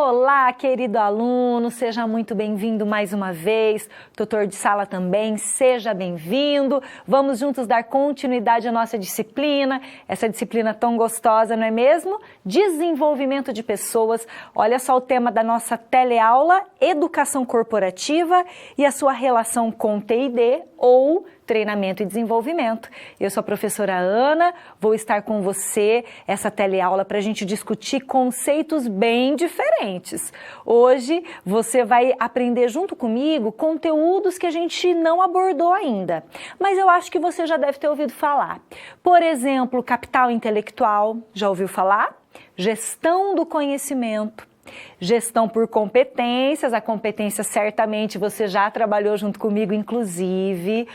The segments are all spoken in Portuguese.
Olá, querido aluno, seja muito bem-vindo mais uma vez. Tutor de sala também, seja bem-vindo. Vamos juntos dar continuidade à nossa disciplina, essa disciplina tão gostosa, não é mesmo? Desenvolvimento de pessoas. Olha só o tema da nossa teleaula, educação corporativa e a sua relação com TID ou treinamento e desenvolvimento. Eu sou a professora Ana, vou estar com você essa teleaula para a gente discutir conceitos bem diferentes. Hoje você vai aprender junto comigo conteúdos que a gente não abordou ainda, mas eu acho que você já deve ter ouvido falar. Por exemplo, capital intelectual, já ouviu falar? Gestão do conhecimento. Gestão por competências, a competência certamente você já trabalhou junto comigo, inclusive.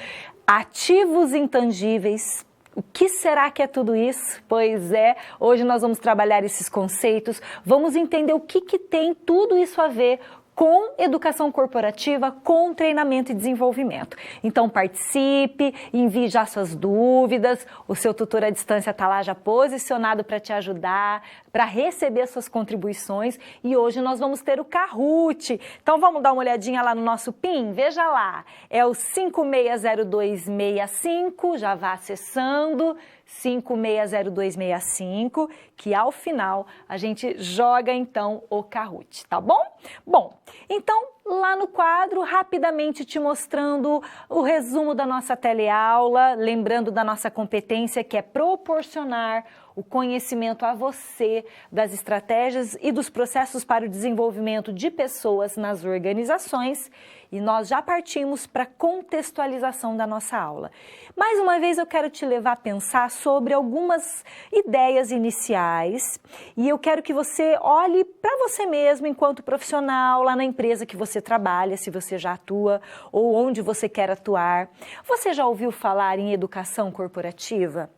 Ativos intangíveis. O que será que é tudo isso? Pois é, hoje nós vamos trabalhar esses conceitos, vamos entender o que tem tudo isso a ver com educação corporativa, com treinamento e desenvolvimento. Então participe, envie já suas dúvidas, o seu tutor à distância está lá já posicionado para te ajudar, para receber suas contribuições e hoje nós vamos ter o Kahoot. Então vamos dar uma olhadinha lá no nosso PIN? Veja lá, é o 560265, já vá acessando, 560265, que ao final a gente joga então o Kahoot, tá bom? Bom, então lá no quadro, rapidamente te mostrando o resumo da nossa teleaula, lembrando da nossa competência que é proporcionar o conhecimento a você das estratégias e dos processos para o desenvolvimento de pessoas nas organizações e nós já partimos para a contextualização da nossa aula. Mais uma vez eu quero te levar a pensar sobre algumas ideias iniciais e eu quero que você olhe para você mesmo enquanto profissional lá na empresa que você trabalha, se você já atua ou onde você quer atuar. Você já ouviu falar em educação corporativa?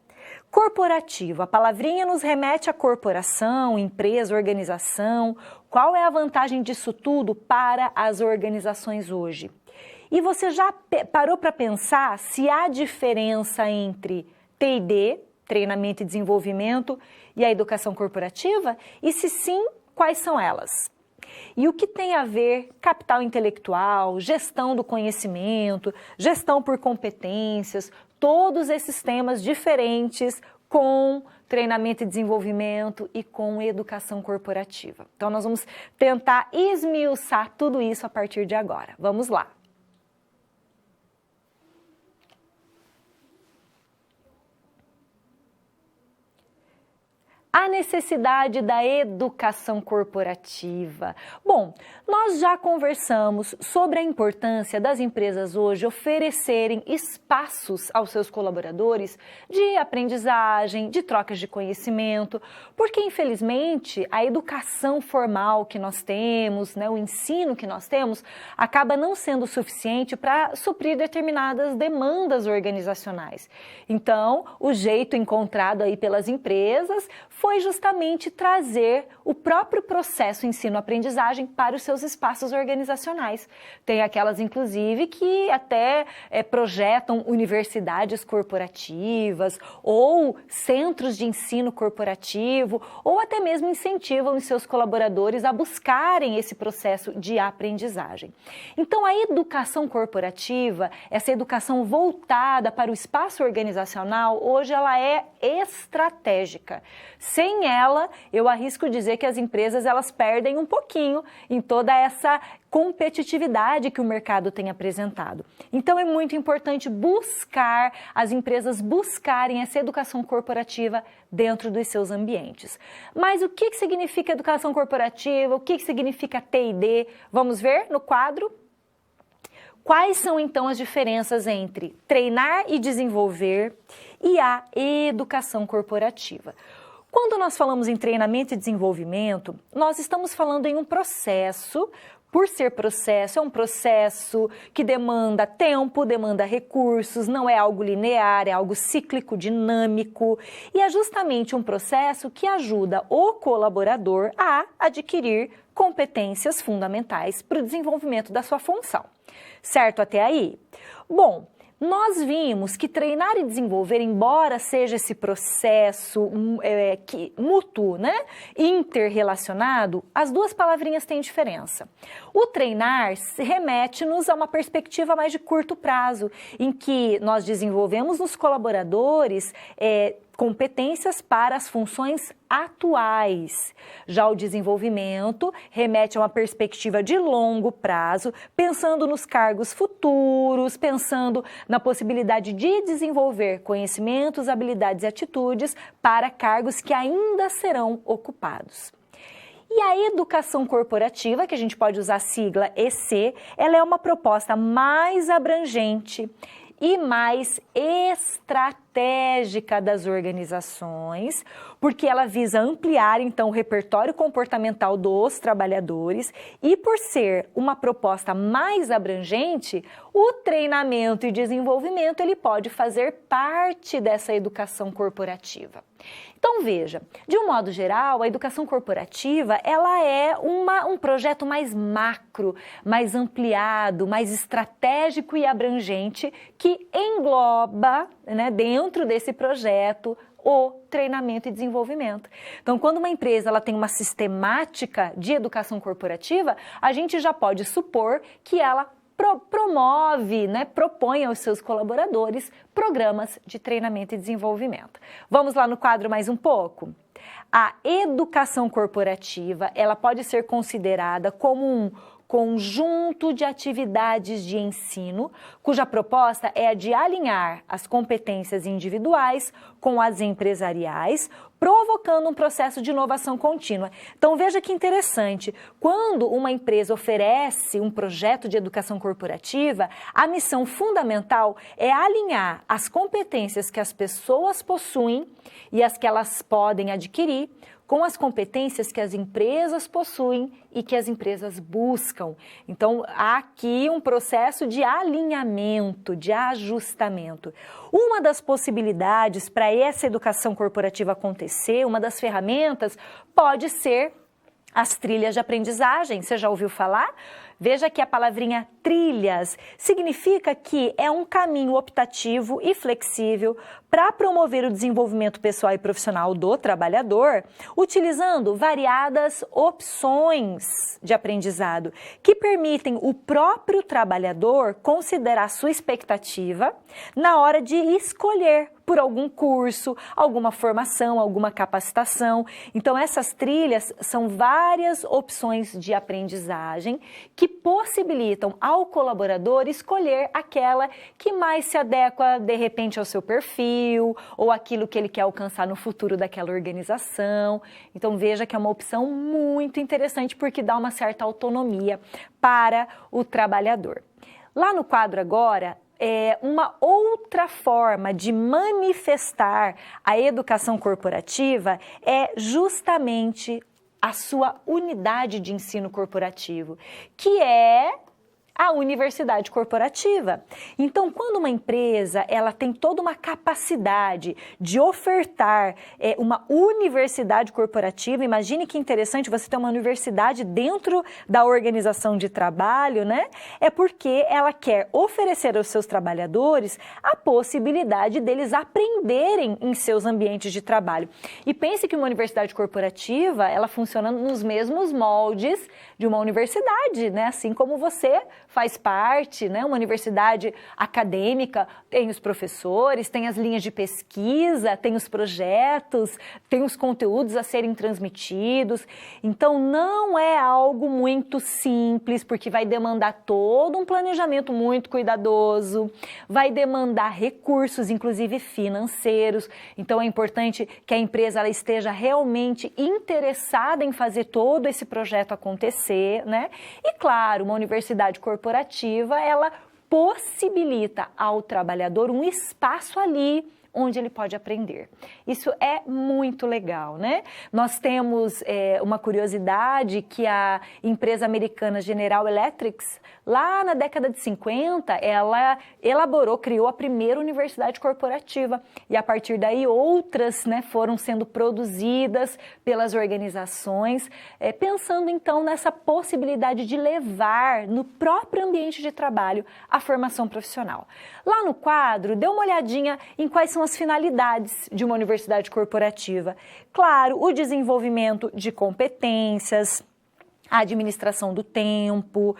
Corporativo, a palavrinha nos remete a corporação, empresa, organização. Qual é a vantagem disso tudo para as organizações hoje? E você já parou para pensar se há diferença entre TID, treinamento e desenvolvimento, e a educação corporativa? E se sim, quais são elas? E o que tem a ver capital intelectual, gestão do conhecimento, gestão por competências, todos esses temas diferentes com treinamento e desenvolvimento e com educação corporativa. Então nós vamos tentar esmiuçar tudo isso a partir de agora. Vamos lá. A necessidade da educação corporativa. Bom, nós já conversamos sobre a importância das empresas hoje oferecerem espaços aos seus colaboradores de aprendizagem, de trocas de conhecimento, porque infelizmente a educação formal que nós temos, o ensino que nós temos, acaba não sendo suficiente para suprir determinadas demandas organizacionais. Então, o jeito encontrado aí pelas empresas foi justamente trazer o próprio processo ensino-aprendizagem para os seus espaços organizacionais. Tem aquelas, inclusive, que até projetam universidades corporativas ou centros de ensino corporativo ou até mesmo incentivam os seus colaboradores a buscarem esse processo de aprendizagem. Então, a educação corporativa, essa educação voltada para o espaço organizacional, hoje ela é estratégica. Sem ela, eu arrisco dizer que as empresas elas perdem um pouquinho em toda essa competitividade que o mercado tem apresentado. Então é muito importante as empresas buscarem essa educação corporativa dentro dos seus ambientes. Mas o que significa educação corporativa? O que significa TID? Vamos ver no quadro? Quais são então as diferenças entre treinar e desenvolver e a educação corporativa? Quando nós falamos em treinamento e desenvolvimento, nós estamos falando em um processo, por ser processo, é um processo que demanda tempo, demanda recursos, não é algo linear, é algo cíclico, dinâmico, e é justamente um processo que ajuda o colaborador a adquirir competências fundamentais para o desenvolvimento da sua função. Certo até aí? Bom, Nós vimos que treinar e desenvolver, embora seja esse processo mútuo, né, interrelacionado, as duas palavrinhas têm diferença. O treinar remete-nos a uma perspectiva mais de curto prazo, em que nós desenvolvemos nos colaboradores competências para as funções atuais. Já o desenvolvimento remete a uma perspectiva de longo prazo, pensando nos cargos futuros, pensando na possibilidade de desenvolver conhecimentos, habilidades e atitudes para cargos que ainda serão ocupados. E a educação corporativa, que a gente pode usar a sigla EC, ela é uma proposta mais abrangente e mais estratégica das organizações, porque ela visa ampliar, então, o repertório comportamental dos trabalhadores e, por ser uma proposta mais abrangente, o treinamento e desenvolvimento ele pode fazer parte dessa educação corporativa. Então, veja, de um modo geral, a educação corporativa ela é um projeto mais macro, mais ampliado, mais estratégico e abrangente que engloba, né, dentro desse projeto o treinamento e desenvolvimento. Então, quando uma empresa ela tem uma sistemática de educação corporativa, a gente já pode supor que ela promove, né, propõe aos seus colaboradores programas de treinamento e desenvolvimento. Vamos lá no quadro mais um pouco? A educação corporativa, ela pode ser considerada como um conjunto de atividades de ensino, cuja proposta é a de alinhar as competências individuais com as empresariais, provocando um processo de inovação contínua. Então veja que interessante, quando uma empresa oferece um projeto de educação corporativa, a missão fundamental é alinhar as competências que as pessoas possuem e as que elas podem adquirir com as competências que as empresas possuem e que as empresas buscam. Então, há aqui um processo de alinhamento, de ajustamento. Uma das possibilidades para essa educação corporativa acontecer, uma das ferramentas, pode ser as trilhas de aprendizagem. Você já ouviu falar? Veja que a palavrinha trilhas significa que é um caminho optativo e flexível para promover o desenvolvimento pessoal e profissional do trabalhador, utilizando variadas opções de aprendizado que permitem o próprio trabalhador considerar sua expectativa na hora de escolher por algum curso, alguma formação, alguma capacitação. Então, essas trilhas são várias opções de aprendizagem que possibilitam ao colaborador escolher aquela que mais se adequa, de repente, ao seu perfil ou aquilo que ele quer alcançar no futuro daquela organização. Então, veja que é uma opção muito interessante porque dá uma certa autonomia para o trabalhador. Lá no quadro agora, uma outra forma de manifestar a educação corporativa é justamente a sua unidade de ensino corporativo, que é a universidade corporativa. Então, quando uma empresa ela tem toda uma capacidade de ofertar uma universidade corporativa, imagine que interessante você ter uma universidade dentro da organização de trabalho, né? É porque ela quer oferecer aos seus trabalhadores a possibilidade deles aprenderem em seus ambientes de trabalho. E pense que uma universidade corporativa, ela funciona nos mesmos moldes de uma universidade, né? Assim como você faz parte, né? Uma universidade acadêmica tem os professores, tem as linhas de pesquisa, tem os projetos, tem os conteúdos a serem transmitidos. Então, não é algo muito simples, porque vai demandar todo um planejamento muito cuidadoso, vai demandar recursos, inclusive financeiros. Então, é importante que a empresa ela esteja realmente interessada em fazer todo esse projeto acontecer, né? E, claro, uma universidade corporativa, ela possibilita ao trabalhador um espaço ali onde ele pode aprender. Isso é muito legal, né? Nós temos uma curiosidade que a empresa americana General Electric, lá na década de 50, ela criou a primeira universidade corporativa e a partir daí outras, né, foram sendo produzidas pelas organizações, pensando então nessa possibilidade de levar no próprio ambiente de trabalho a formação profissional. Lá no quadro, dê uma olhadinha em quais são as finalidades de uma universidade corporativa. Claro, o desenvolvimento de competências, a administração do tempo,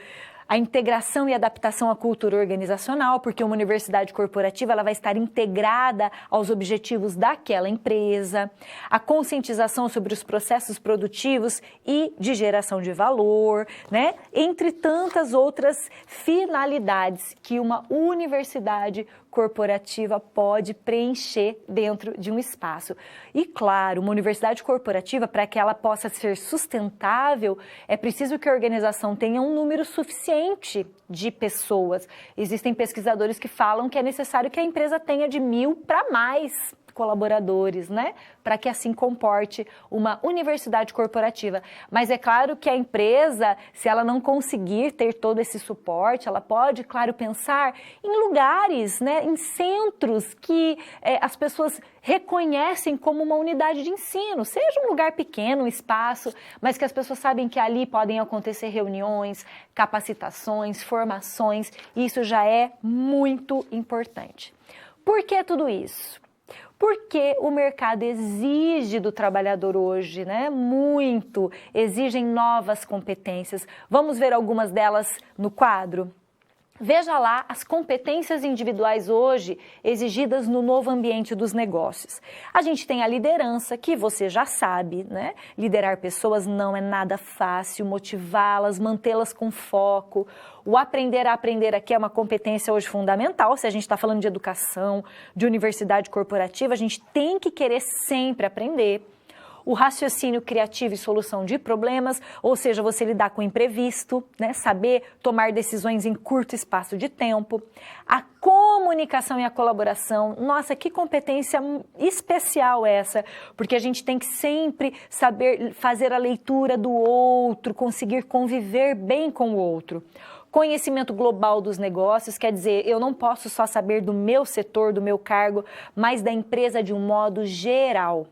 a integração e adaptação à cultura organizacional, porque uma universidade corporativa ela vai estar integrada aos objetivos daquela empresa, a conscientização sobre os processos produtivos e de geração de valor, né? Entre tantas outras finalidades que uma universidade corporativa pode preencher dentro de um espaço. E claro, uma universidade corporativa, para que ela possa ser sustentável, é preciso que a organização tenha um número suficiente de pessoas. Existem pesquisadores que falam que é necessário que a empresa tenha de 1.000 para mais colaboradores, né? Para que assim comporte uma universidade corporativa. Mas é claro que a empresa, se ela não conseguir ter todo esse suporte, ela pode, claro, pensar em lugares, né? Em centros que as pessoas reconhecem como uma unidade de ensino, seja um lugar pequeno, um espaço, mas que as pessoas sabem que ali podem acontecer reuniões, capacitações, formações, e isso já é muito importante. Por que tudo isso? Porque o mercado exige do trabalhador hoje, né? Muito, exigem novas competências. Vamos ver algumas delas no quadro? Veja lá as competências individuais hoje exigidas no novo ambiente dos negócios. A gente tem a liderança, que você já sabe, né? Liderar pessoas não é nada fácil, motivá-las, mantê-las com foco. O aprender a aprender aqui é uma competência hoje fundamental. Se a gente está falando de educação, de universidade corporativa, a gente tem que querer sempre aprender. O raciocínio criativo e solução de problemas, ou seja, você lidar com o imprevisto, né? Saber tomar decisões em curto espaço de tempo. A comunicação e a colaboração, nossa, que competência especial essa, porque a gente tem que sempre saber fazer a leitura do outro, conseguir conviver bem com o outro. Conhecimento global dos negócios, quer dizer, eu não posso só saber do meu setor, do meu cargo, mas da empresa de um modo geral.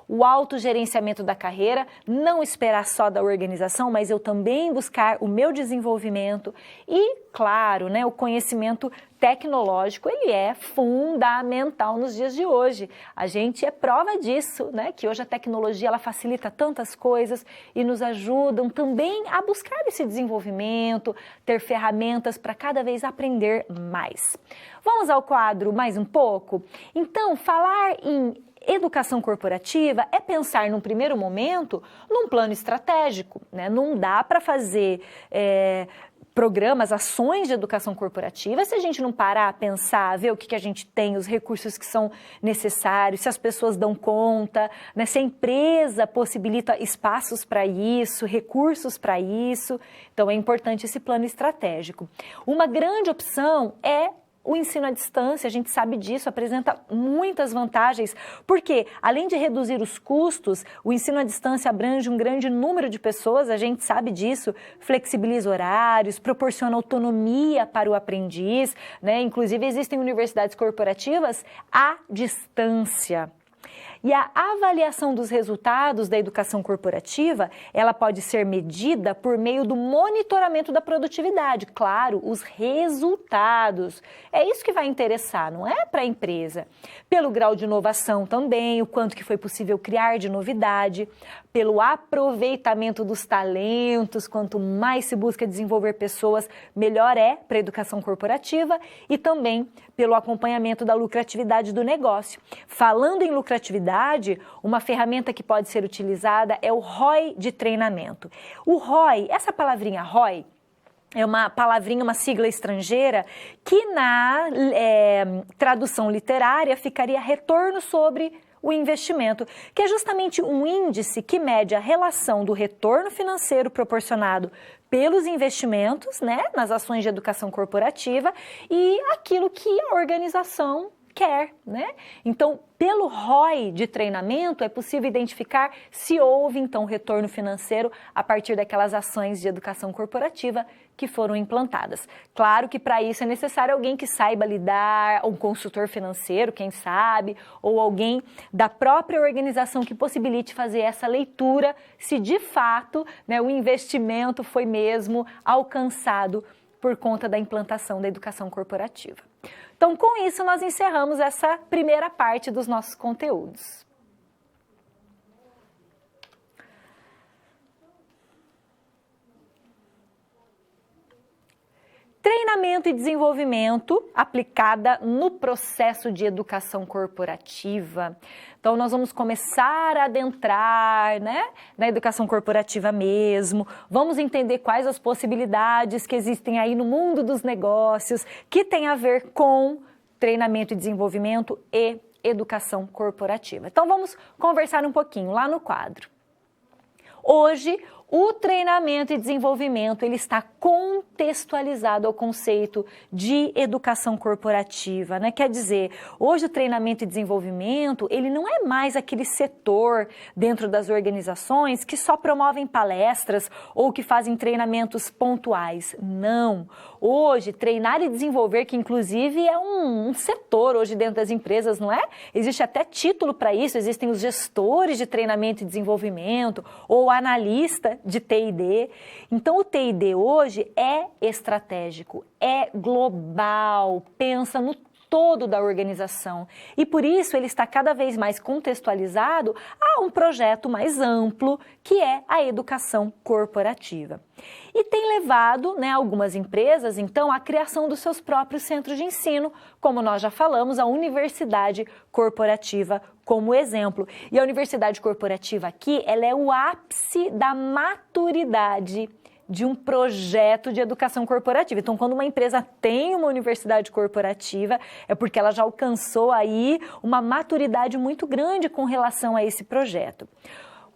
O autogerenciamento da carreira, não esperar só da organização, mas eu também buscar o meu desenvolvimento e, claro, né, o conhecimento tecnológico, ele é fundamental nos dias de hoje. A gente é prova disso, né, que hoje a tecnologia ela facilita tantas coisas e nos ajudam também a buscar esse desenvolvimento, ter ferramentas para cada vez aprender mais. Vamos ao quadro mais um pouco? Então, falar em educação corporativa é pensar, num primeiro momento, num plano estratégico, né? Não dá para fazer programas, ações de educação corporativa se a gente não parar a pensar, ver o que a gente tem, os recursos que são necessários, se as pessoas dão conta, né? Se a empresa possibilita espaços para isso, recursos para isso. Então, é importante esse plano estratégico. Uma grande opção é o ensino à distância, a gente sabe disso, apresenta muitas vantagens, porque além de reduzir os custos, o ensino à distância abrange um grande número de pessoas, a gente sabe disso, flexibiliza horários, proporciona autonomia para o aprendiz, né? Inclusive existem universidades corporativas à distância. E a avaliação dos resultados da educação corporativa, ela pode ser medida por meio do monitoramento da produtividade. Claro, os resultados. É isso que vai interessar, não é para a empresa. Pelo grau de inovação também, o quanto que foi possível criar de novidade, pelo aproveitamento dos talentos, quanto mais se busca desenvolver pessoas, melhor é para a educação corporativa e também pelo acompanhamento da lucratividade do negócio. Falando em lucratividade, uma ferramenta que pode ser utilizada é o ROI de treinamento. O ROI, essa palavrinha ROI, é uma palavrinha, uma sigla estrangeira, que na tradução literária ficaria retorno sobre o investimento, que é justamente um índice que mede a relação do retorno financeiro proporcionado pelos investimentos, né, nas ações de educação corporativa e aquilo que a organização quer, né? Então, pelo ROI de treinamento, é possível identificar se houve, então, retorno financeiro a partir daquelas ações de educação corporativa que foram implantadas. Claro que para isso é necessário alguém que saiba lidar, um consultor financeiro, quem sabe, ou alguém da própria organização que possibilite fazer essa leitura, se de fato, né, o investimento foi mesmo alcançado por conta da implantação da educação corporativa. Então, com isso, nós encerramos essa primeira parte dos nossos conteúdos. Treinamento e desenvolvimento aplicada no processo de educação corporativa. Então, nós vamos começar a adentrar, né, na educação corporativa mesmo. Vamos entender quais as possibilidades que existem aí no mundo dos negócios, que tem a ver com treinamento e desenvolvimento e educação corporativa. Então, vamos conversar um pouquinho lá no quadro. Hoje, o treinamento e desenvolvimento ele está contextualizado ao conceito de educação corporativa, né? Quer dizer, hoje o treinamento e desenvolvimento ele não é mais aquele setor dentro das organizações que só promovem palestras ou que fazem treinamentos pontuais. Não. Hoje, treinar e desenvolver, que inclusive é um setor hoje dentro das empresas, não é? Existe até título para isso, existem os gestores de treinamento e desenvolvimento ou analista de T&D. Então, o T&D hoje é estratégico, é global, pensa no todo da organização e por isso ele está cada vez mais contextualizado a um projeto mais amplo que é a educação corporativa. E tem levado, né, algumas empresas, então, à criação dos seus próprios centros de ensino, como nós já falamos, a universidade corporativa como exemplo. E a universidade corporativa aqui, ela é o ápice da maturidade de um projeto de educação corporativa. Então, quando uma empresa tem uma universidade corporativa, é porque ela já alcançou aí uma maturidade muito grande com relação a esse projeto.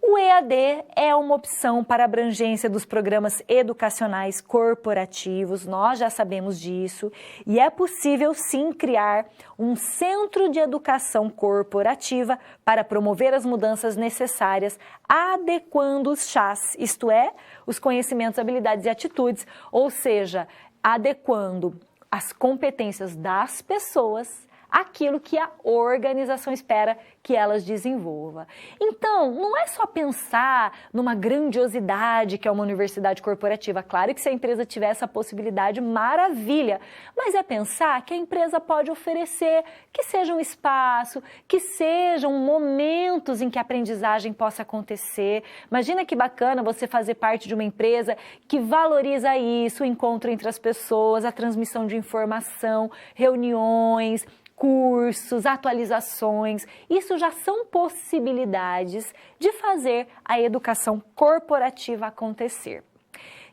O EAD é uma opção para abrangência dos programas educacionais corporativos, nós já sabemos disso, e é possível sim criar um centro de educação corporativa para promover as mudanças necessárias, adequando os CHAs, isto é, os conhecimentos, habilidades e atitudes, ou seja, adequando as competências das pessoas aquilo que a organização espera que elas desenvolvam. Então, não é só pensar numa grandiosidade que é uma universidade corporativa. Claro que se a empresa tiver essa possibilidade, maravilha. Mas é pensar que a empresa pode oferecer que seja um espaço, que sejam momentos em que a aprendizagem possa acontecer. Imagina que bacana você fazer parte de uma empresa que valoriza isso, o encontro entre as pessoas, a transmissão de informação, reuniões, cursos, atualizações, isso já são possibilidades de fazer a educação corporativa acontecer.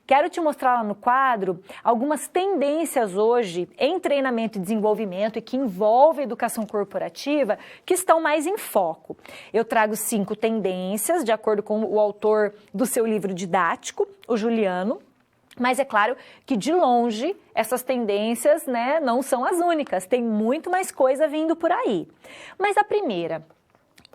Quero te mostrar lá no quadro algumas tendências hoje em treinamento e desenvolvimento e que envolvem a educação corporativa que estão mais em foco. Eu trago 5 tendências, de acordo com o autor do seu livro didático, o Juliano. Mas é claro que, de longe, essas tendências, né, não são as únicas. Tem muito mais coisa vindo por aí. Mas a primeira,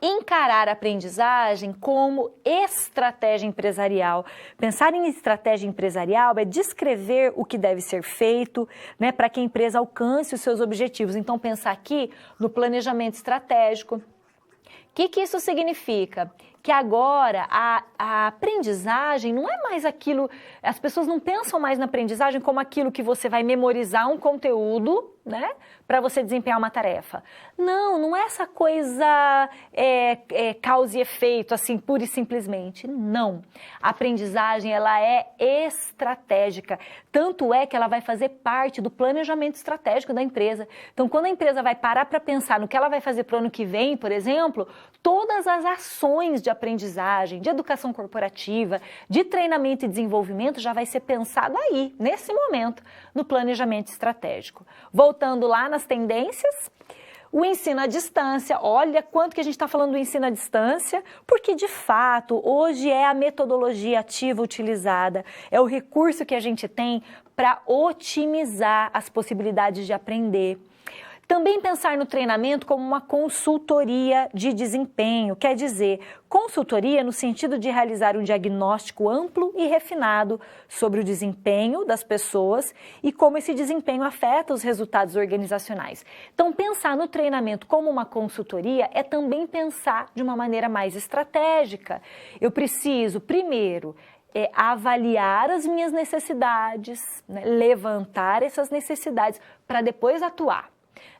encarar a aprendizagem como estratégia empresarial. Pensar em estratégia empresarial é descrever o que deve ser feito, né, para que a empresa alcance os seus objetivos. Então, pensar aqui no planejamento estratégico. O que isso significa? Que agora a aprendizagem não é mais aquilo, as pessoas não pensam mais na aprendizagem como aquilo que você vai memorizar um conteúdo, né, para você desempenhar uma tarefa. Não é essa coisa causa e efeito, assim, pura e simplesmente. Não. A aprendizagem, ela é estratégica. Tanto é que ela vai fazer parte do planejamento estratégico da empresa. Então, quando a empresa vai parar para pensar no que ela vai fazer para o ano que vem, por exemplo, todas as ações de aprendizagem, de educação corporativa, de treinamento e desenvolvimento já vai ser pensado aí, nesse momento, no planejamento estratégico. Voltando lá nas tendências, o ensino à distância, olha quanto que a gente está falando do ensino à distância, porque de fato hoje é a metodologia ativa utilizada, é o recurso que a gente tem para otimizar as possibilidades de aprender. Também pensar no treinamento como uma consultoria de desempenho, quer dizer, consultoria no sentido de realizar um diagnóstico amplo e refinado sobre o desempenho das pessoas e como esse desempenho afeta os resultados organizacionais. Então, pensar no treinamento como uma consultoria é também pensar de uma maneira mais estratégica. Eu preciso, primeiro, avaliar as minhas necessidades, né, levantar essas necessidades para depois atuar.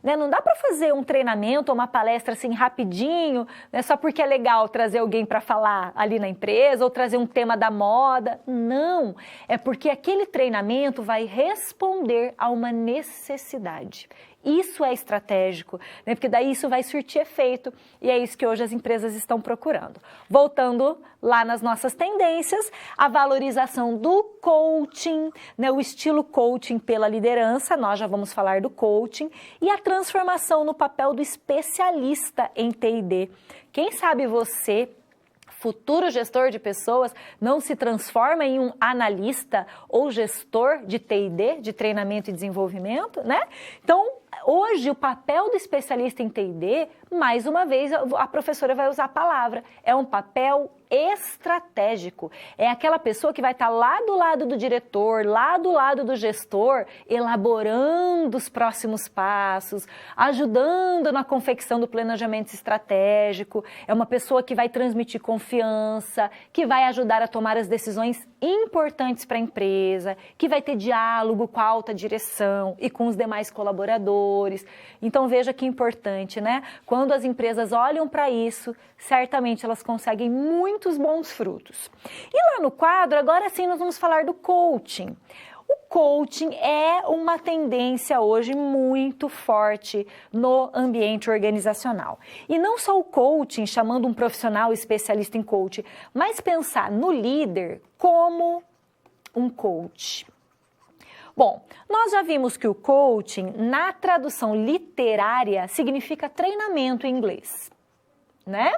Né? Não dá para fazer um treinamento ou uma palestra assim rapidinho, né, só porque é legal trazer alguém para falar ali na empresa ou trazer um tema da moda. Não, é porque aquele treinamento vai responder a uma necessidade. Isso é estratégico, né? Porque daí isso vai surtir efeito e é isso que hoje as empresas estão procurando. Voltando lá nas nossas tendências, a valorização do coaching, né? O estilo coaching pela liderança, nós já vamos falar do coaching, e a transformação no papel do especialista em T&D. Quem sabe você, futuro gestor de pessoas, não se transforma em um analista ou gestor de T&D, de treinamento e desenvolvimento, né? Então, hoje, o papel do especialista em T&D, mais uma vez, a professora vai usar a palavra, é um papel estratégico. É aquela pessoa que vai estar lá do lado do diretor, lá do lado do gestor, elaborando os próximos passos, ajudando na confecção do planejamento estratégico. É uma pessoa que vai transmitir confiança, que vai ajudar a tomar as decisões importantes para a empresa, que vai ter diálogo com a alta direção e com os demais colaboradores. Então veja que importante, né? Quando as empresas olham para isso, certamente elas conseguem muitos bons frutos. E lá no quadro, agora sim, nós vamos falar do coaching. O coaching é uma tendência hoje muito forte no ambiente organizacional. E não só o coaching, chamando um profissional especialista em coaching, mas pensar no líder como um coach. Bom, nós já vimos que o coaching, na tradução literária, significa treinamento em inglês, né?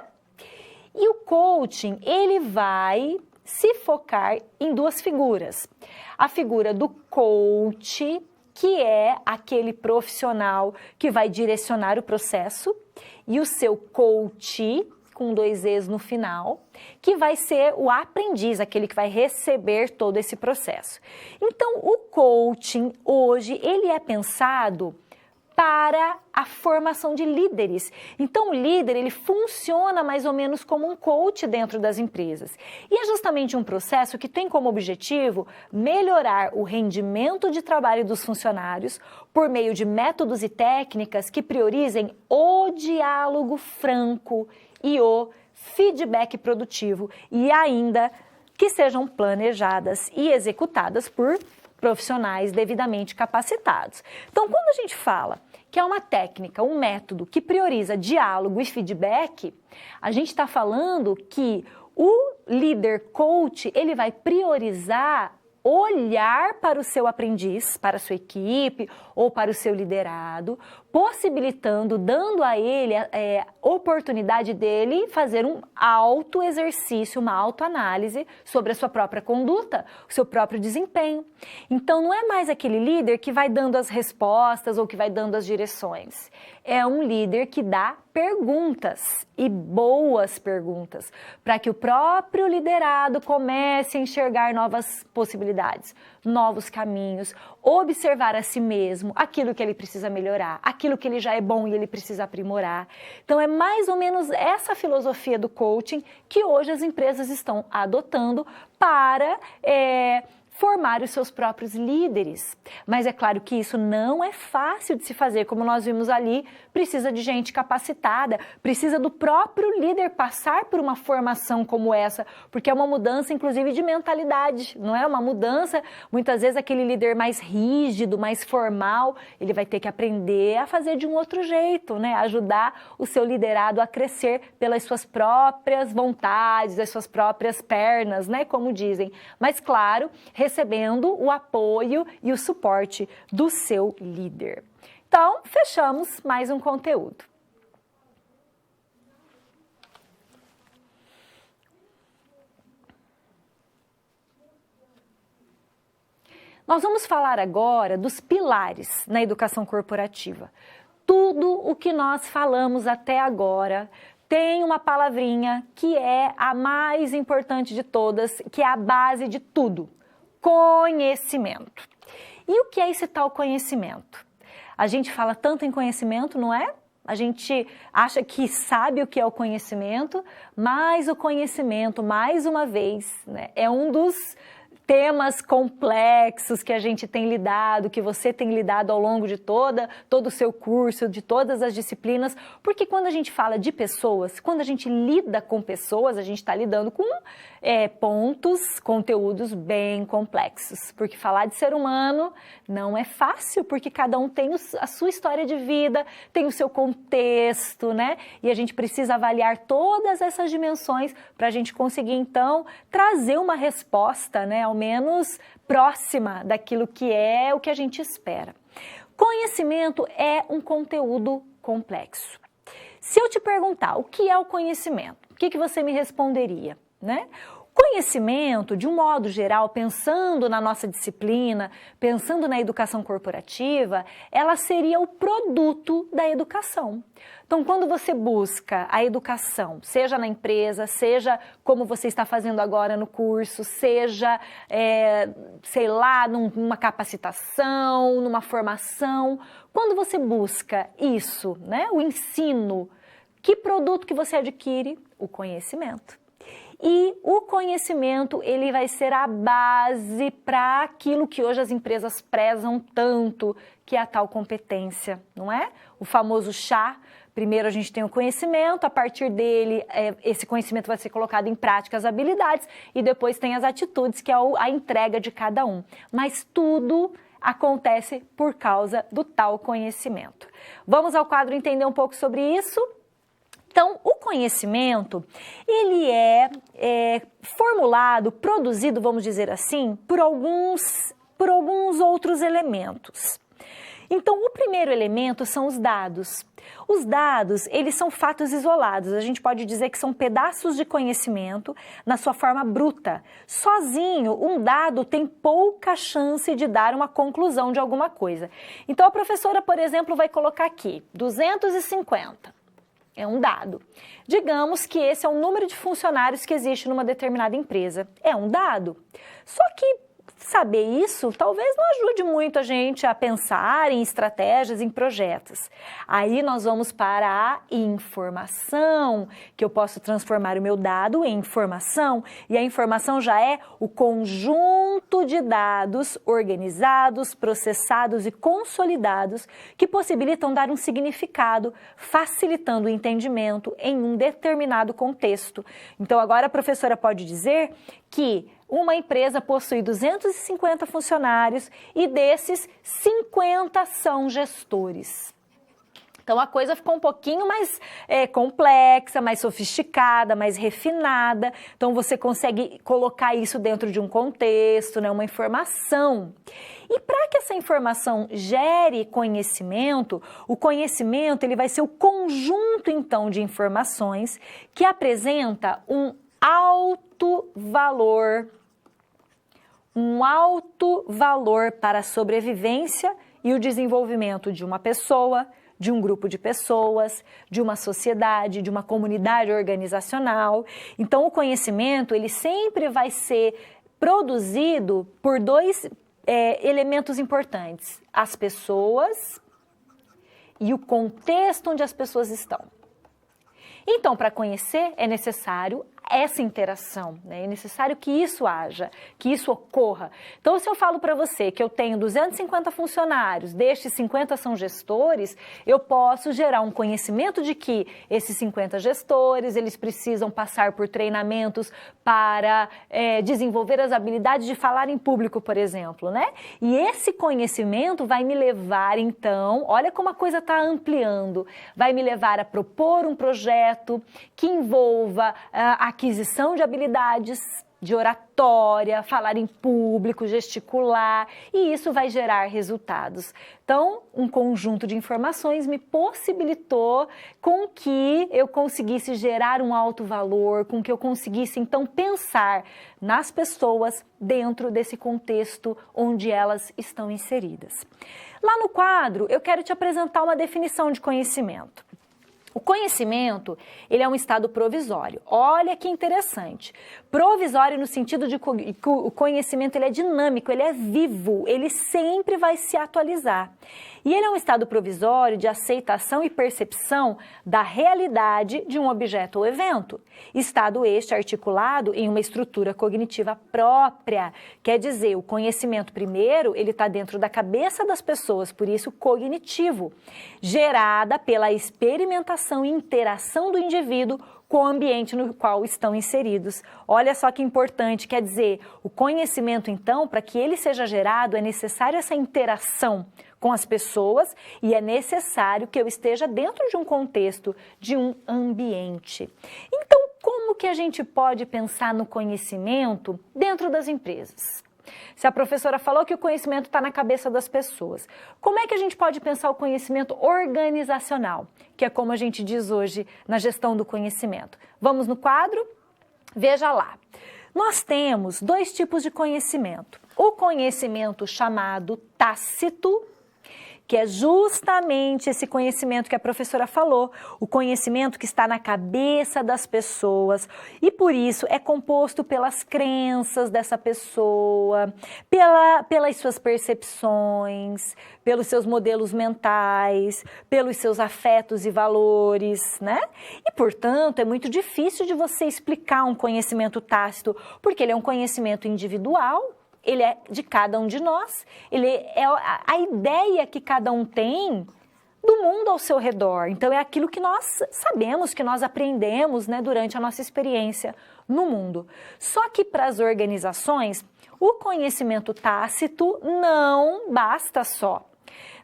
E o coaching, ele vai se focar em duas figuras. A figura do coach, que é aquele profissional que vai direcionar o processo, e o seu coach, com 2 Es no final, que vai ser o aprendiz, aquele que vai receber todo esse processo. Então, o coaching hoje, ele é pensado para a formação de líderes. Então, o líder, ele funciona mais ou menos como um coach dentro das empresas. E é justamente um processo que tem como objetivo melhorar o rendimento de trabalho dos funcionários por meio de métodos e técnicas que priorizem o diálogo franco e o feedback produtivo e ainda que sejam planejadas e executadas por profissionais devidamente capacitados. Então, quando a gente fala que é uma técnica, um método que prioriza diálogo e feedback, a gente está falando que o líder coach, ele vai priorizar olhar para o seu aprendiz, para a sua equipe ou para o seu liderado, possibilitando, dando a ele oportunidade dele fazer um autoexercício, uma autoanálise sobre a sua própria conduta, o seu próprio desempenho. Então, não é mais aquele líder que vai dando as respostas ou que vai dando as direções. É um líder que dá perguntas e boas perguntas, para que o próprio liderado comece a enxergar novas possibilidades, novos caminhos, observar a si mesmo aquilo que ele precisa melhorar, aquilo que ele já é bom e ele precisa aprimorar. Então é mais ou menos essa filosofia do coaching que hoje as empresas estão adotando para formar os seus próprios líderes. Mas é claro que isso não é fácil de se fazer, como nós vimos ali, precisa de gente capacitada, precisa do próprio líder passar por uma formação como essa, porque é uma mudança, inclusive, de mentalidade, não é uma mudança, muitas vezes aquele líder mais rígido, mais formal, ele vai ter que aprender a fazer de um outro jeito, né? Ajudar o seu liderado a crescer pelas suas próprias vontades, as suas próprias pernas, né? Como dizem. Mas, claro, recebendo o apoio e o suporte do seu líder. Então, fechamos mais um conteúdo. Nós vamos falar agora dos pilares na educação corporativa. Tudo o que nós falamos até agora tem uma palavrinha que é a mais importante de todas, que é a base de tudo: conhecimento. E o que é esse tal conhecimento? A gente fala tanto em conhecimento, não é? A gente acha que sabe o que é o conhecimento, mas o conhecimento, mais uma vez, né, é um dos temas complexos que a gente tem lidado, que você tem lidado ao longo de todo o seu curso, de todas as disciplinas, porque quando a gente fala de pessoas, quando a gente lida com pessoas, a gente está lidando com pontos, conteúdos bem complexos, porque falar de ser humano não é fácil, porque cada um tem a sua história de vida, tem o seu contexto, né? E a gente precisa avaliar todas essas dimensões para a gente conseguir, então, trazer uma resposta, né, ao menos próxima daquilo que é o que a gente espera. Conhecimento é um conteúdo complexo. Se eu te perguntar o que é o conhecimento, o que você me responderia, né? Conhecimento, de um modo geral, pensando na nossa disciplina, pensando na educação corporativa, ela seria o produto da educação. Então, quando você busca a educação, seja na empresa, seja como você está fazendo agora no curso, seja, sei lá, numa capacitação, numa formação, quando você busca isso, né, o ensino, que produto que você adquire? O conhecimento. E o conhecimento, ele vai ser a base para aquilo que hoje as empresas prezam tanto, que é a tal competência, não é? O famoso chá. Primeiro a gente tem o conhecimento, a partir dele esse conhecimento vai ser colocado em prática, as habilidades, e depois tem as atitudes, que é a entrega de cada um. Mas tudo acontece por causa do tal conhecimento. Vamos ao quadro entender um pouco sobre isso? Então, o conhecimento, ele é formulado, produzido, vamos dizer assim, por alguns outros elementos. Então, o primeiro elemento são os dados. Os dados, eles são fatos isolados. A gente pode dizer que são pedaços de conhecimento na sua forma bruta. Sozinho, um dado tem pouca chance de dar uma conclusão de alguma coisa. Então, a professora, por exemplo, vai colocar aqui 250. É um dado. Digamos que esse é o número de funcionários que existe numa determinada empresa. É um dado. Só que saber isso talvez não ajude muito a gente a pensar em estratégias, em projetos. Aí nós vamos para a informação, que eu posso transformar o meu dado em informação, e a informação já é o conjunto de dados organizados, processados e consolidados que possibilitam dar um significado, facilitando o entendimento em um determinado contexto. Então agora a professora pode dizer que uma empresa possui 250 funcionários e desses 50 são gestores. Então a coisa ficou um pouquinho mais complexa, mais sofisticada, mais refinada. Então você consegue colocar isso dentro de um contexto, né, uma informação. E para que essa informação gere conhecimento, o conhecimento ele vai ser o conjunto então de informações que apresenta um alto valor para a sobrevivência e o desenvolvimento de uma pessoa, de um grupo de pessoas, de uma sociedade, de uma comunidade organizacional. Então, o conhecimento, ele sempre vai ser produzido por dois elementos importantes: as pessoas e o contexto onde as pessoas estão. Então, para conhecer, é necessário essa interação, né? É necessário que isso haja, que isso ocorra. Então, se eu falo para você que eu tenho 250 funcionários, destes 50 são gestores, eu posso gerar um conhecimento de que esses 50 gestores, eles precisam passar por treinamentos para desenvolver as habilidades de falar em público, por exemplo, né? E esse conhecimento vai me levar, então, olha como a coisa está ampliando, vai me levar a propor um projeto que envolva a aquisição de habilidades de oratória, falar em público, gesticular, e isso vai gerar resultados. Então, um conjunto de informações me possibilitou com que eu conseguisse gerar um alto valor, com que eu conseguisse, então, pensar nas pessoas dentro desse contexto onde elas estão inseridas. Lá no quadro, eu quero te apresentar uma definição de conhecimento. O conhecimento, ele é um estado provisório. Olha que interessante. Provisório no sentido de que o conhecimento ele é dinâmico, ele é vivo, ele sempre vai se atualizar. E ele é um estado provisório de aceitação e percepção da realidade de um objeto ou evento. Estado este articulado em uma estrutura cognitiva própria. Quer dizer, o conhecimento primeiro, ele está dentro da cabeça das pessoas, por isso cognitivo, gerada pela experimentação e interação do indivíduo com o ambiente no qual estão inseridos. Olha só que importante, quer dizer, o conhecimento, então, para que ele seja gerado, é necessário essa interação com as pessoas e é necessário que eu esteja dentro de um contexto, de um ambiente. Então, como que a gente pode pensar no conhecimento dentro das empresas? Se a professora falou que o conhecimento está na cabeça das pessoas, como é que a gente pode pensar o conhecimento organizacional, que é como a gente diz hoje na gestão do conhecimento? Vamos no quadro? Veja lá. Nós temos dois tipos de conhecimento. O conhecimento chamado tácito, que é justamente esse conhecimento que a professora falou, o conhecimento que está na cabeça das pessoas e por isso é composto pelas crenças dessa pessoa, pelas suas percepções, pelos seus modelos mentais, pelos seus afetos e valores, né? E, portanto, é muito difícil de você explicar um conhecimento tácito, porque ele é um conhecimento individual, ele é de cada um de nós, ele é a ideia que cada um tem do mundo ao seu redor. Então, é aquilo que nós sabemos, que nós aprendemos, né, durante a nossa experiência no mundo. Só que para as organizações, o conhecimento tácito não basta só.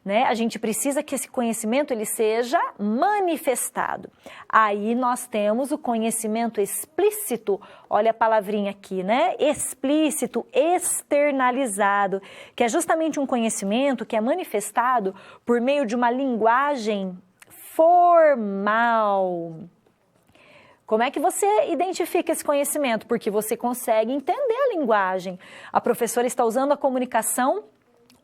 Né? A gente precisa que esse conhecimento ele seja manifestado. Aí nós temos o conhecimento explícito, olha a palavrinha aqui, né? Explícito, externalizado, que é justamente um conhecimento que é manifestado por meio de uma linguagem formal. Como é que você identifica esse conhecimento? Porque você consegue entender a linguagem. A professora está usando a comunicação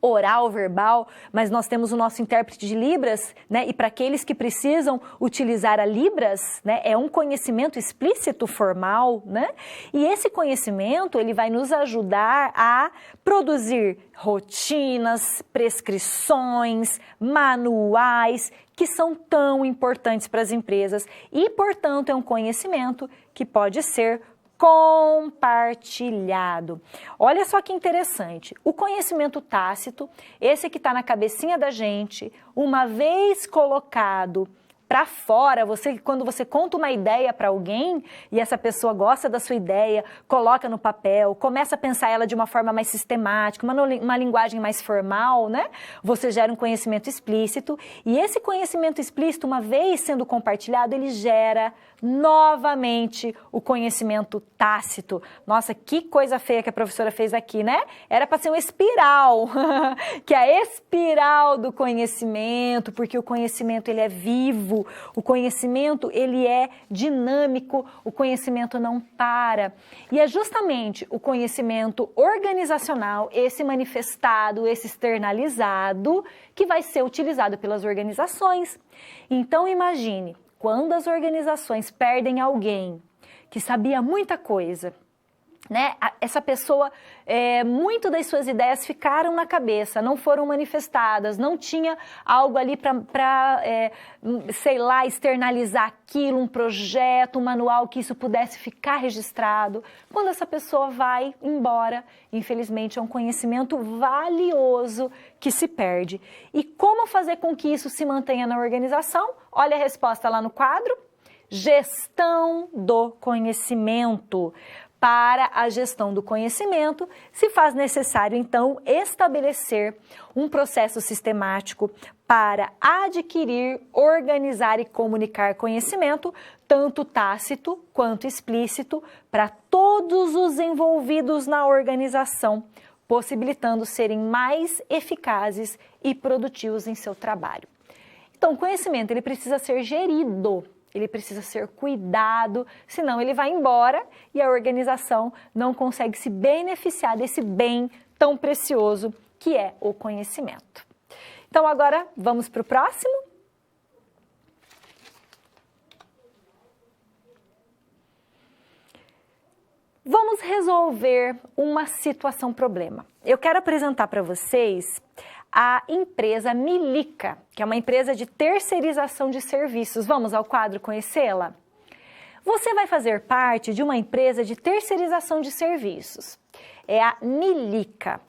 oral, verbal, mas nós temos o nosso intérprete de Libras, né? E para aqueles que precisam utilizar a Libras, né? É um conhecimento explícito, formal, né? E esse conhecimento, ele vai nos ajudar a produzir rotinas, prescrições, manuais, que são tão importantes para as empresas e, portanto, é um conhecimento que pode ser compartilhado. Olha só que interessante, o conhecimento tácito, esse que está na cabecinha da gente, uma vez colocado para fora, quando você conta uma ideia para alguém e essa pessoa gosta da sua ideia, coloca no papel, começa a pensar ela de uma forma mais sistemática, uma linguagem mais formal, né? Você gera um conhecimento explícito e esse conhecimento explícito, uma vez sendo compartilhado, ele gera novamente o conhecimento tácito. Nossa, que coisa feia que a professora fez aqui, né? Era para ser uma espiral, que é a espiral do conhecimento, porque o conhecimento ele é vivo, o conhecimento ele é dinâmico, o conhecimento não para. E é justamente o conhecimento organizacional, esse manifestado, esse externalizado, que vai ser utilizado pelas organizações. Então imagine, quando as organizações perdem alguém que sabia muita coisa, né? Essa pessoa, muito das suas ideias ficaram na cabeça, não foram manifestadas, não tinha algo ali para, sei lá, externalizar aquilo, um projeto, um manual que isso pudesse ficar registrado. Quando essa pessoa vai embora, infelizmente é um conhecimento valioso que se perde. E como fazer com que isso se mantenha na organização? Olha a resposta lá no quadro. Gestão do conhecimento. para a gestão do conhecimento, se faz necessário, então, estabelecer um processo sistemático para adquirir, organizar e comunicar conhecimento, tanto tácito quanto explícito, para todos os envolvidos na organização, possibilitando serem mais eficazes e produtivos em seu trabalho. Então, o conhecimento ele precisa ser gerido. Ele precisa ser cuidado, senão ele vai embora e a organização não consegue se beneficiar desse bem tão precioso que é o conhecimento. Então agora vamos para o próximo. Vamos resolver uma situação-problema. Eu quero apresentar para vocês a empresa Milica, que é uma empresa de terceirização de serviços. Vamos ao quadro conhecê-la? Você vai fazer parte de uma empresa de terceirização de serviços. É a Milica.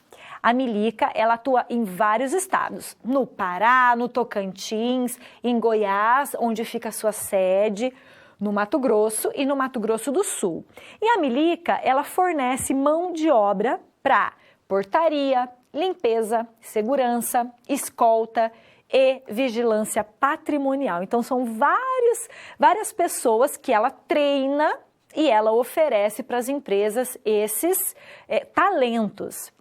A Milica, ela atua em vários estados, no Pará, no Tocantins, em Goiás, onde fica a sua sede, no Mato Grosso e no Mato Grosso do Sul. E a Milica, ela fornece mão de obra para portaria, limpeza, segurança, escolta e vigilância patrimonial. Então, são várias pessoas que ela treina e ela oferece para as empresas esses talentos.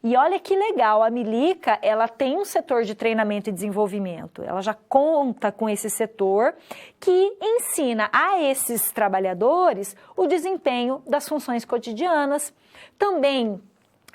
E olha que legal, a Milica, ela tem um setor de treinamento e desenvolvimento. Ela já conta com esse setor que ensina a esses trabalhadores o desempenho das funções cotidianas. Também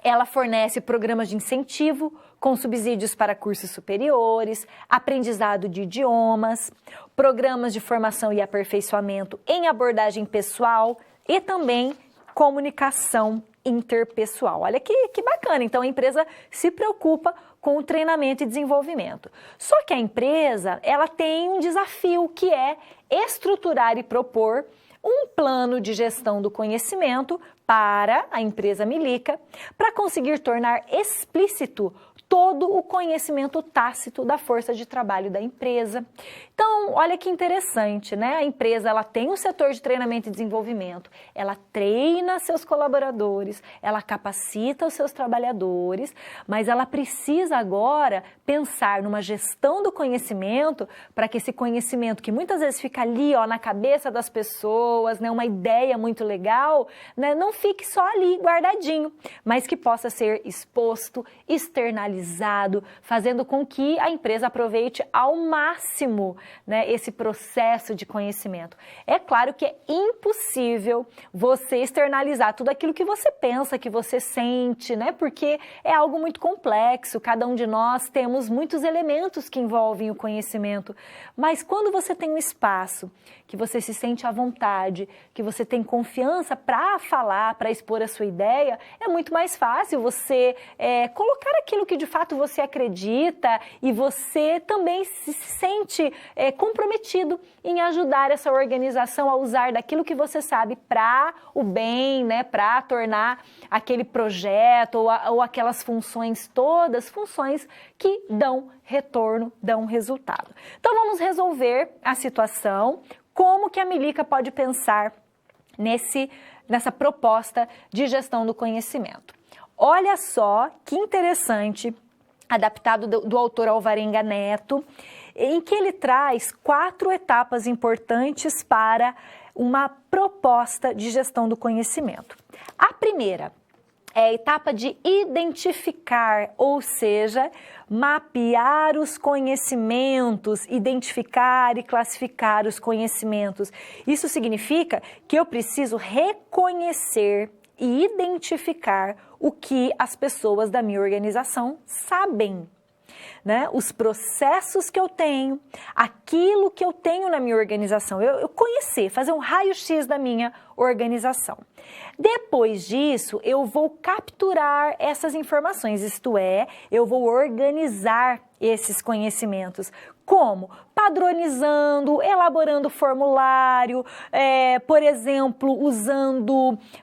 ela fornece programas de incentivo com subsídios para cursos superiores, aprendizado de idiomas, programas de formação e aperfeiçoamento em abordagem pessoal e também comunicação interpessoal. Olha que bacana, então a empresa se preocupa com o treinamento e desenvolvimento. Só que a empresa, ela tem um desafio que é estruturar e propor um plano de gestão do conhecimento para a empresa Milica, para conseguir tornar explícito todo o conhecimento tácito da força de trabalho da empresa. Então, olha que interessante, né? A empresa, ela tem um setor de treinamento e desenvolvimento, ela treina seus colaboradores, ela capacita os seus trabalhadores, mas ela precisa agora pensar numa gestão do conhecimento para que esse conhecimento, que muitas vezes fica ali, ó, na cabeça das pessoas, né, uma ideia muito legal, né, não fique só ali guardadinho, mas que possa ser exposto, externalizado, fazendo com que a empresa aproveite ao máximo, né, esse processo de conhecimento. É claro que é impossível você externalizar tudo aquilo que você pensa, que você sente, né, porque é algo muito complexo, cada um de nós temos muitos elementos que envolvem o conhecimento, mas quando você tem um espaço, que você se sente à vontade, que você tem confiança para falar, para expor a sua ideia, é muito mais fácil você colocar aquilo que de fato você acredita e você também se sente comprometido em ajudar essa organização a usar daquilo que você sabe para o bem, né, para tornar aquele projeto ou aquelas funções todas, funções que dão retorno, dão resultado. Então vamos resolver a situação, como que a Milica pode pensar nessa proposta de gestão do conhecimento. Olha só que interessante, adaptado do autor Alvarenga Neto, em que ele traz 4 etapas importantes para uma proposta de gestão do conhecimento. A primeira é a etapa de identificar, ou seja, mapear os conhecimentos, identificar e classificar os conhecimentos. Isso significa que eu preciso reconhecer e identificar o que as pessoas da minha organização sabem, né? Os processos que eu tenho, aquilo que eu tenho na minha organização, eu conhecer, fazer um raio-x da minha organização. Depois disso, eu vou capturar essas informações, isto é, eu vou organizar esses conhecimentos. Como? Padronizando, elaborando formulário, por exemplo,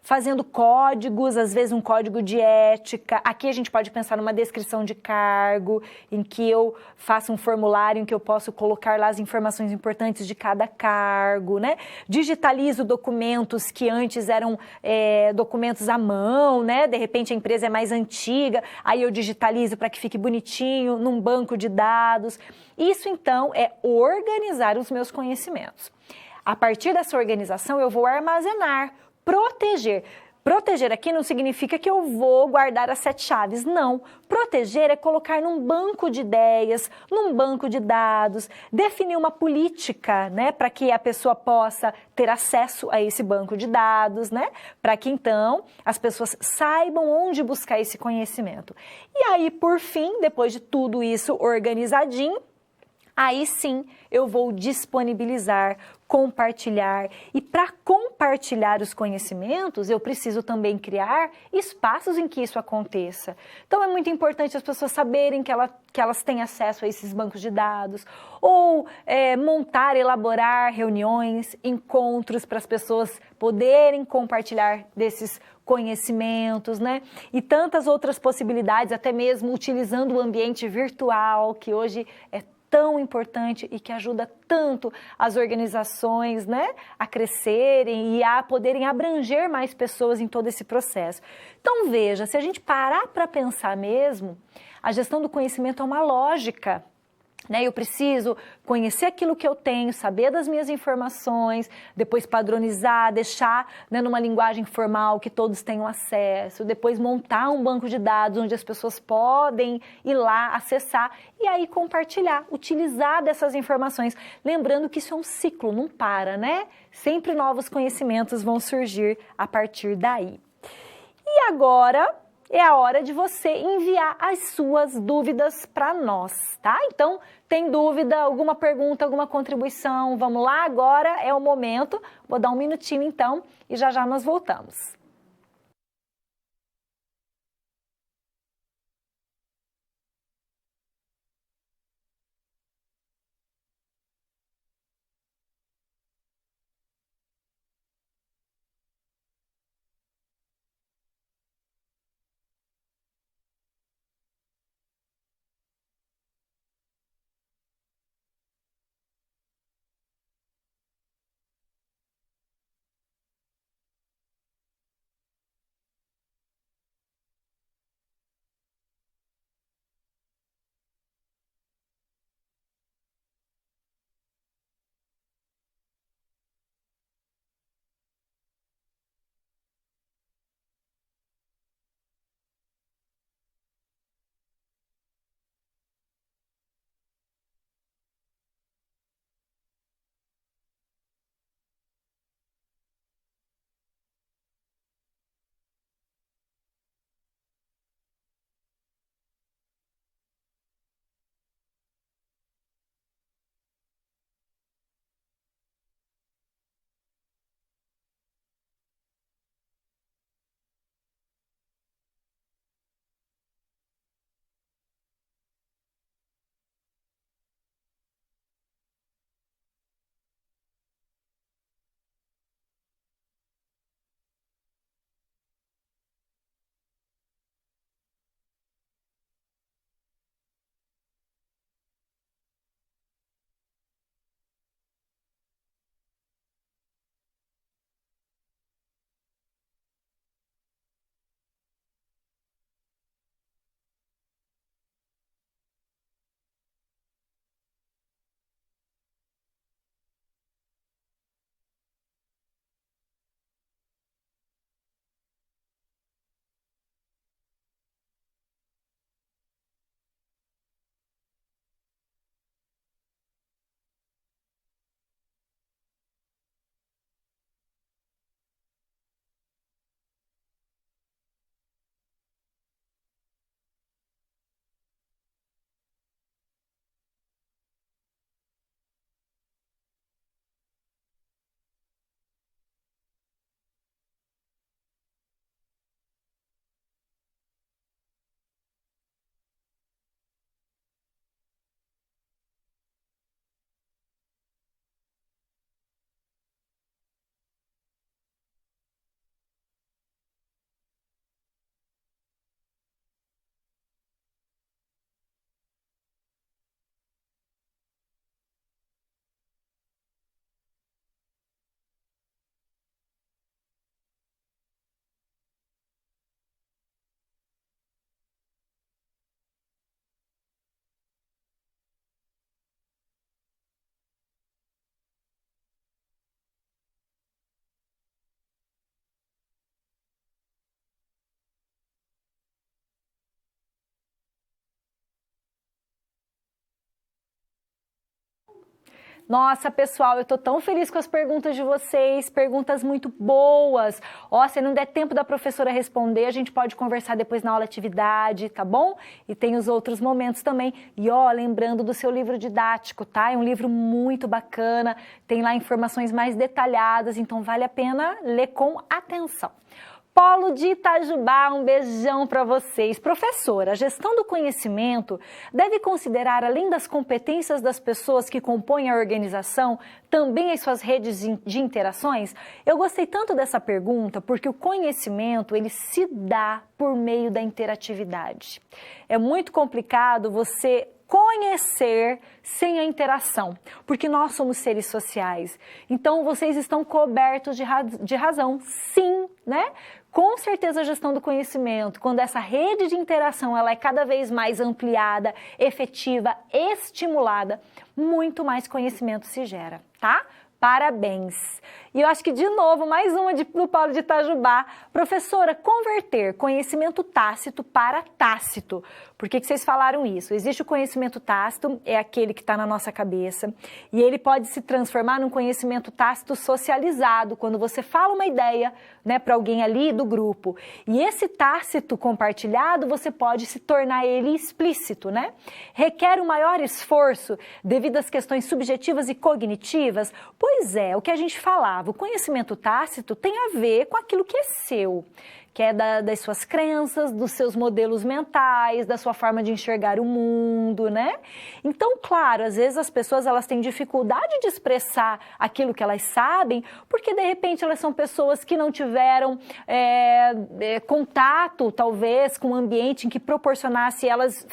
fazendo códigos, às vezes um código de ética. Aqui a gente pode pensar numa descrição de cargo, em que eu faço um formulário em que eu posso colocar lá as informações importantes de cada cargo, né? Digitalizo documentos que antes eram documentos à mão, né? De repente a empresa é mais antiga, aí eu digitalizo para que fique bonitinho num banco de dados. Isso, então, é organizar os meus conhecimentos. A partir dessa organização, eu vou armazenar, proteger. Proteger aqui não significa que eu vou guardar as 7 chaves, não. Proteger é colocar num banco de ideias, num banco de dados, definir uma política, né, para que a pessoa possa ter acesso a esse banco de dados, né, para que então as pessoas saibam onde buscar esse conhecimento. E aí, por fim, depois de tudo isso organizadinho, aí sim eu vou disponibilizar, compartilhar. E para compartilhar os conhecimentos, eu preciso também criar espaços em que isso aconteça. Então é muito importante as pessoas saberem que elas têm acesso a esses bancos de dados, ou montar, elaborar reuniões, encontros para as pessoas poderem compartilhar desses conhecimentos, né? E tantas outras possibilidades, até mesmo utilizando o ambiente virtual, que hoje é tão importante e que ajuda tanto as organizações, né, a crescerem e a poderem abranger mais pessoas em todo esse processo. Então veja, se a gente parar para pensar mesmo, a gestão do conhecimento é uma lógica. Né? Eu preciso conhecer aquilo que eu tenho, saber das minhas informações, depois padronizar, deixar, né, numa linguagem formal que todos tenham acesso, depois montar um banco de dados onde as pessoas podem ir lá, acessar e aí compartilhar, utilizar dessas informações. Lembrando que isso é um ciclo, não para, né? Sempre novos conhecimentos vão surgir a partir daí. E agora é a hora de você enviar as suas dúvidas para nós, tá? Então, tem dúvida, alguma pergunta, alguma contribuição? Vamos lá, agora é o momento. Vou dar um minutinho então e já já nós voltamos. Nossa, pessoal, eu tô tão feliz com as perguntas de vocês, perguntas muito boas. Ó, se não der tempo da professora responder, a gente pode conversar depois na aula atividade, tá bom? E tem os outros momentos também. E ó, lembrando do seu livro didático, tá? É um livro muito bacana, tem lá informações mais detalhadas, então vale a pena ler com atenção. Polo de Itajubá, um beijão para vocês. Professora, a gestão do conhecimento deve considerar, além das competências das pessoas que compõem a organização, também as suas redes de interações? Eu gostei tanto dessa pergunta porque o conhecimento, ele se dá por meio da interatividade. É muito complicado você conhecer sem a interação, porque nós somos seres sociais. Então, vocês estão cobertos de razão, sim, né? Com certeza a gestão do conhecimento, quando essa rede de interação ela é cada vez mais ampliada, efetiva, estimulada, muito mais conhecimento se gera, tá? Parabéns! E eu acho que, de novo, mais uma do Polo de Itajubá. Professora, converter conhecimento tácito para tácito. Por que vocês falaram isso? Existe o conhecimento tácito, é aquele que está na nossa cabeça, e ele pode se transformar num conhecimento tácito socializado, quando você fala uma ideia, né, para alguém ali do grupo. E esse tácito compartilhado, você pode se tornar ele explícito, né? Requer um maior esforço devido às questões subjetivas e cognitivas? Pois é, o que a gente falava, o conhecimento tácito tem a ver com aquilo que é seu, que é das suas crenças, dos seus modelos mentais, da sua forma de enxergar o mundo, né? Então, claro, às vezes as pessoas elas têm dificuldade de expressar aquilo que elas sabem, porque de repente elas são pessoas que não tiveram contato, talvez, com um ambiente em que proporcionasse elas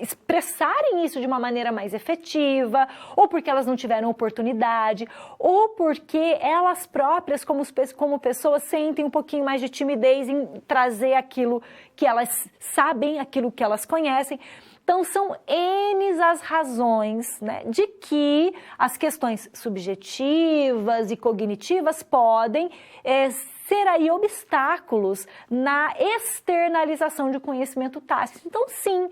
expressarem isso de uma maneira mais efetiva, ou porque elas não tiveram oportunidade, ou porque elas próprias, como pessoas, sentem um pouquinho mais de timidez em trazer aquilo que elas sabem, aquilo que elas conhecem. Então, são N as razões, né, de que as questões subjetivas e cognitivas podem ser aí obstáculos na externalização de conhecimento tácito. Então, sim,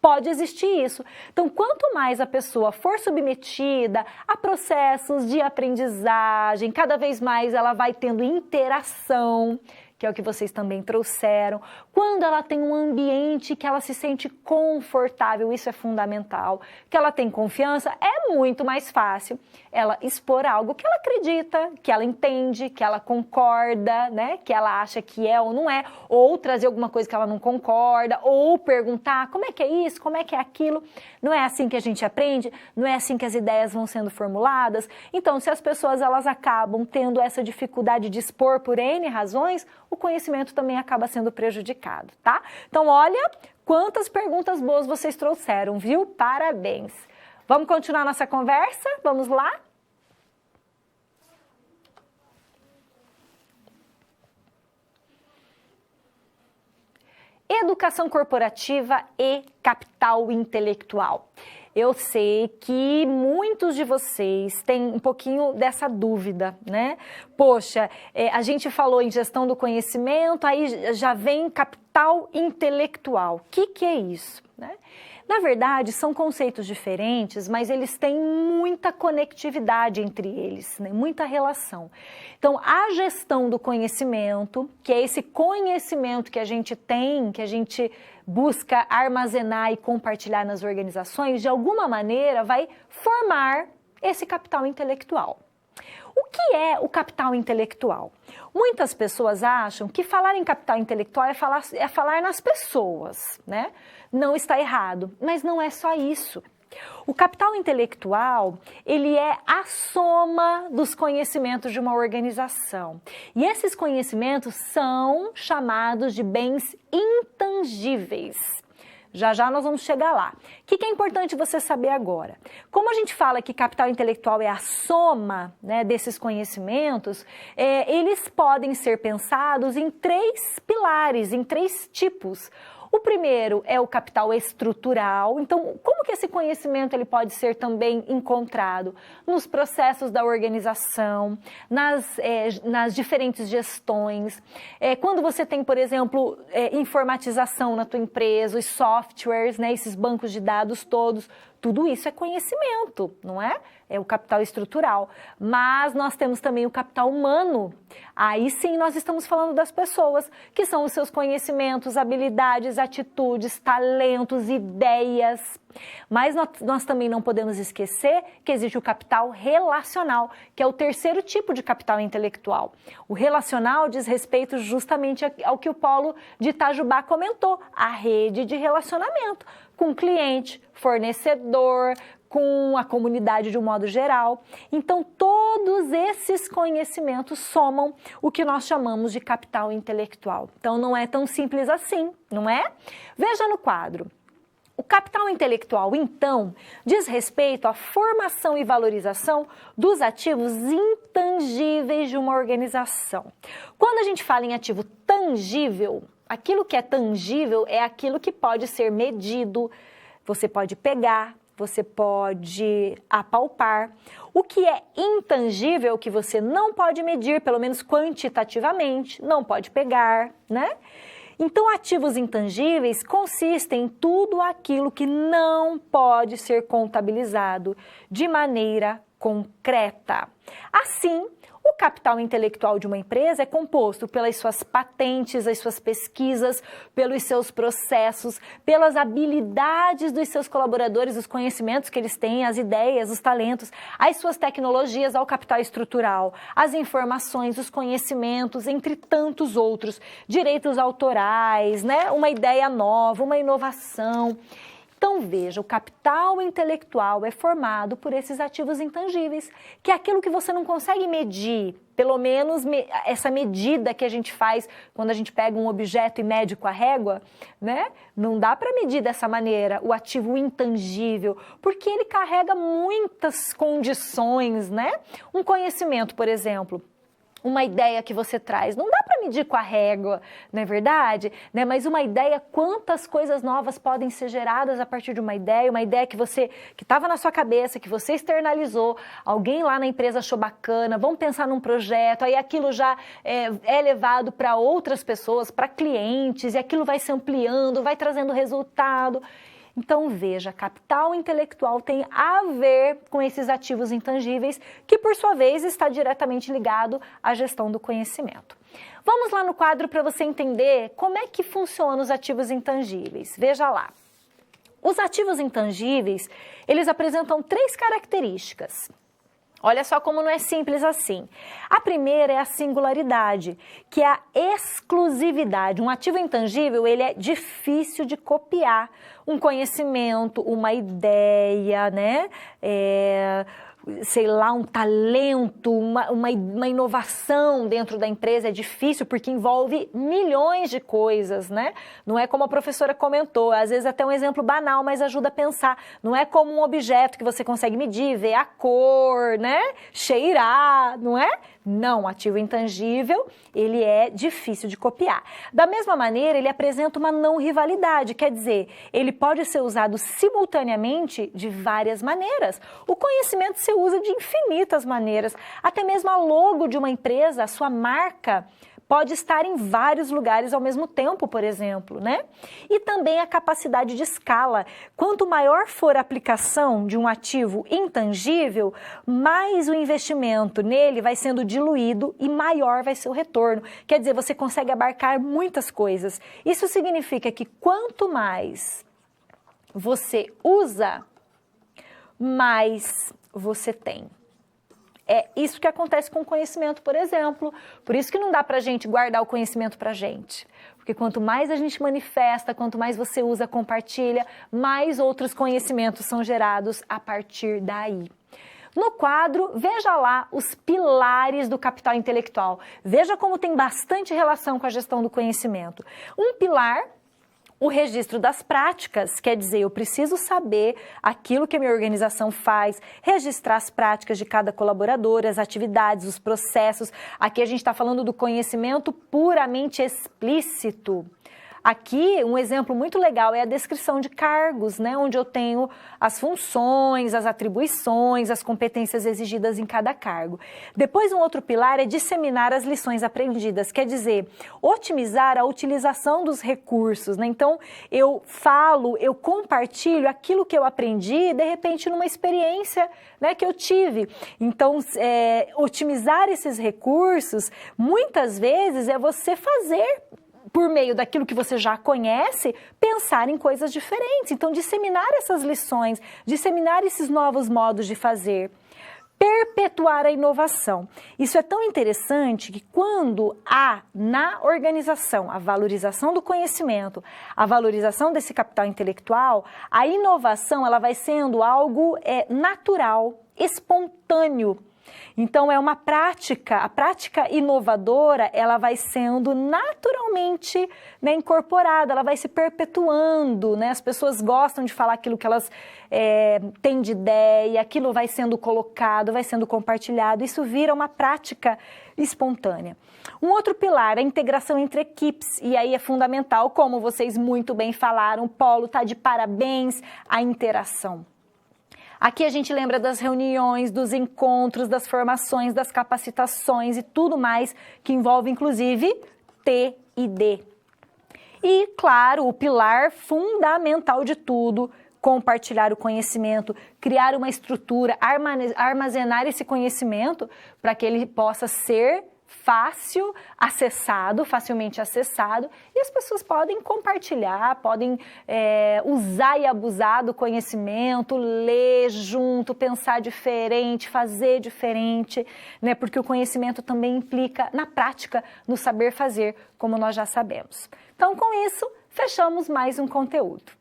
pode existir isso. Então, quanto mais a pessoa for submetida a processos de aprendizagem, cada vez mais ela vai tendo interação, que é o que vocês também trouxeram. Quando ela tem um ambiente que ela se sente confortável, isso é fundamental, que ela tem confiança, é muito mais fácil ela expor algo que ela acredita, que ela entende, que ela concorda, né? Que ela acha que é ou não é, ou trazer alguma coisa que ela não concorda, ou perguntar como é que é isso, como é que é aquilo. Não é assim que a gente aprende, não é assim que as ideias vão sendo formuladas. Então, se as pessoas elas acabam tendo essa dificuldade de expor por N razões, o conhecimento também acaba sendo prejudicado, tá? Então, olha quantas perguntas boas vocês trouxeram, viu? Parabéns! Vamos continuar nossa conversa? Vamos lá? Educação corporativa e capital intelectual. Eu sei que muitos de vocês têm um pouquinho dessa dúvida, né? Poxa, a gente falou em gestão do conhecimento, aí já vem capital intelectual. O que é isso, né? Na verdade, são conceitos diferentes, mas eles têm muita conectividade entre eles, né? Muita relação. Então, a gestão do conhecimento, que é esse conhecimento que a gente tem, que a gente busca armazenar e compartilhar nas organizações, de alguma maneira vai formar esse capital intelectual. O que é o capital intelectual? Muitas pessoas acham que falar em capital intelectual é falar nas pessoas, né? Não está errado, mas não é só isso. O capital intelectual, ele é a soma dos conhecimentos de uma organização. E esses conhecimentos são chamados de bens intangíveis. Já já nós vamos chegar lá. O que é importante você saber agora? Como a gente fala que capital intelectual é a soma, né, desses conhecimentos, eles podem ser pensados em 3 pilares, em 3 tipos. O primeiro é o capital estrutural. Então, como que esse conhecimento ele pode ser também encontrado? Nos processos da organização, nas diferentes gestões. Quando você tem, por exemplo, informatização na tua empresa, os softwares, né, esses bancos de dados todos, tudo isso é conhecimento, não é? É o capital estrutural. Mas nós temos também o capital humano. Aí sim nós estamos falando das pessoas, que são os seus conhecimentos, habilidades, atitudes, talentos, ideias. Mas nós também não podemos esquecer que existe o capital relacional, que é o terceiro tipo de capital intelectual. O relacional diz respeito justamente ao que o Polo de Itajubá comentou, a rede de relacionamento com o cliente, fornecedor, com a comunidade de um modo geral. Então, todos esses conhecimentos somam o que nós chamamos de capital intelectual. Então, não é tão simples assim, não é? Veja no quadro. O capital intelectual, então, diz respeito à formação e valorização dos ativos intangíveis de uma organização. Quando a gente fala em ativo tangível, aquilo que é tangível é aquilo que pode ser medido, você pode pegar, você pode apalpar. O que é intangível, que você não pode medir, pelo menos quantitativamente, não pode pegar, né? Então, ativos intangíveis consistem em tudo aquilo que não pode ser contabilizado de maneira concreta. Assim, o capital intelectual de uma empresa é composto pelas suas patentes, as suas pesquisas, pelos seus processos, pelas habilidades dos seus colaboradores, os conhecimentos que eles têm, as ideias, os talentos, as suas tecnologias ao capital estrutural, as informações, os conhecimentos, entre tantos outros, direitos autorais, né? Uma ideia nova, uma inovação. Então, veja, o capital intelectual é formado por esses ativos intangíveis, que é aquilo que você não consegue medir, pelo menos essa medida que a gente faz quando a gente pega um objeto e mede com a régua, né? Não dá para medir dessa maneira o ativo intangível, porque ele carrega muitas condições, né? Um conhecimento, por exemplo, uma ideia que você traz, não dá para medir com a régua, não é verdade? Né? Mas uma ideia, quantas coisas novas podem ser geradas a partir de uma ideia que estava na sua cabeça, que você externalizou, alguém lá na empresa achou bacana, vamos pensar num projeto, aí aquilo já é levado para outras pessoas, para clientes, e aquilo vai se ampliando, vai trazendo resultado. Então, veja, capital intelectual tem a ver com esses ativos intangíveis, que, por sua vez, está diretamente ligado à gestão do conhecimento. Vamos lá no quadro para você entender como é que funcionam os ativos intangíveis. Veja lá. Os ativos intangíveis, eles apresentam 3 características. Olha só como não é simples assim. A primeira é a singularidade, que é a exclusividade. Um ativo intangível, ele é difícil de copiar. Um conhecimento, uma ideia, né? Sei lá, um talento, uma inovação dentro da empresa é difícil porque envolve milhões de coisas, né? Não é como a professora comentou, às vezes até um exemplo banal, mas ajuda a pensar. Não é como um objeto que você consegue medir, ver a cor, né? Cheirar, não é? Não, ativo intangível, ele é difícil de copiar. Da mesma maneira, ele apresenta uma não rivalidade, quer dizer, ele pode ser usado simultaneamente de várias maneiras. O conhecimento se usa de infinitas maneiras, até mesmo a logo de uma empresa, a sua marca, pode estar em vários lugares ao mesmo tempo, por exemplo, né? E também a capacidade de escala. Quanto maior for a aplicação de um ativo intangível, mais o investimento nele vai sendo diluído e maior vai ser o retorno. Quer dizer, você consegue abarcar muitas coisas. Isso significa que quanto mais você usa, mais você tem. É isso que acontece com o conhecimento, por exemplo. Por isso que não dá pra gente guardar o conhecimento pra gente. Porque quanto mais a gente manifesta, quanto mais você usa, compartilha, mais outros conhecimentos são gerados a partir daí. No quadro, veja lá os pilares do capital intelectual. Veja como tem bastante relação com a gestão do conhecimento. Um pilar, o registro das práticas, quer dizer, eu preciso saber aquilo que a minha organização faz, registrar as práticas de cada colaborador, as atividades, os processos. Aqui a gente está falando do conhecimento puramente explícito. Aqui, um exemplo muito legal é a descrição de cargos, né? Onde eu tenho as funções, as atribuições, as competências exigidas em cada cargo. Depois, um outro pilar é disseminar as lições aprendidas, quer dizer, otimizar a utilização dos recursos, né? Então, eu falo, eu compartilho aquilo que eu aprendi, de repente, numa experiência, né, que eu tive. Então, otimizar esses recursos, muitas vezes, é você fazer, por meio daquilo que você já conhece, pensar em coisas diferentes. Então, disseminar essas lições, disseminar esses novos modos de fazer. Perpetuar a inovação. Isso é tão interessante que quando há na organização a valorização do conhecimento, a valorização desse capital intelectual, a inovação ela vai sendo algo natural, espontâneo. Então, é uma prática, a prática inovadora, ela vai sendo naturalmente, né, incorporada, ela vai se perpetuando, né? As pessoas gostam de falar aquilo que elas têm de ideia, aquilo vai sendo colocado, vai sendo compartilhado, isso vira uma prática espontânea. Um outro pilar é a integração entre equipes, e aí é fundamental, como vocês muito bem falaram, o Polo está de parabéns, a interação. Aqui a gente lembra das reuniões, dos encontros, das formações, das capacitações e tudo mais que envolve, inclusive, T&D. E, claro, o pilar fundamental de tudo, compartilhar o conhecimento, criar uma estrutura, armazenar esse conhecimento para que ele possa ser facilmente acessado, e as pessoas podem compartilhar, podem usar e abusar do conhecimento, ler junto, pensar diferente, fazer diferente, né? Porque o conhecimento também implica na prática, no saber fazer, como nós já sabemos. Então, com isso, fechamos mais um conteúdo.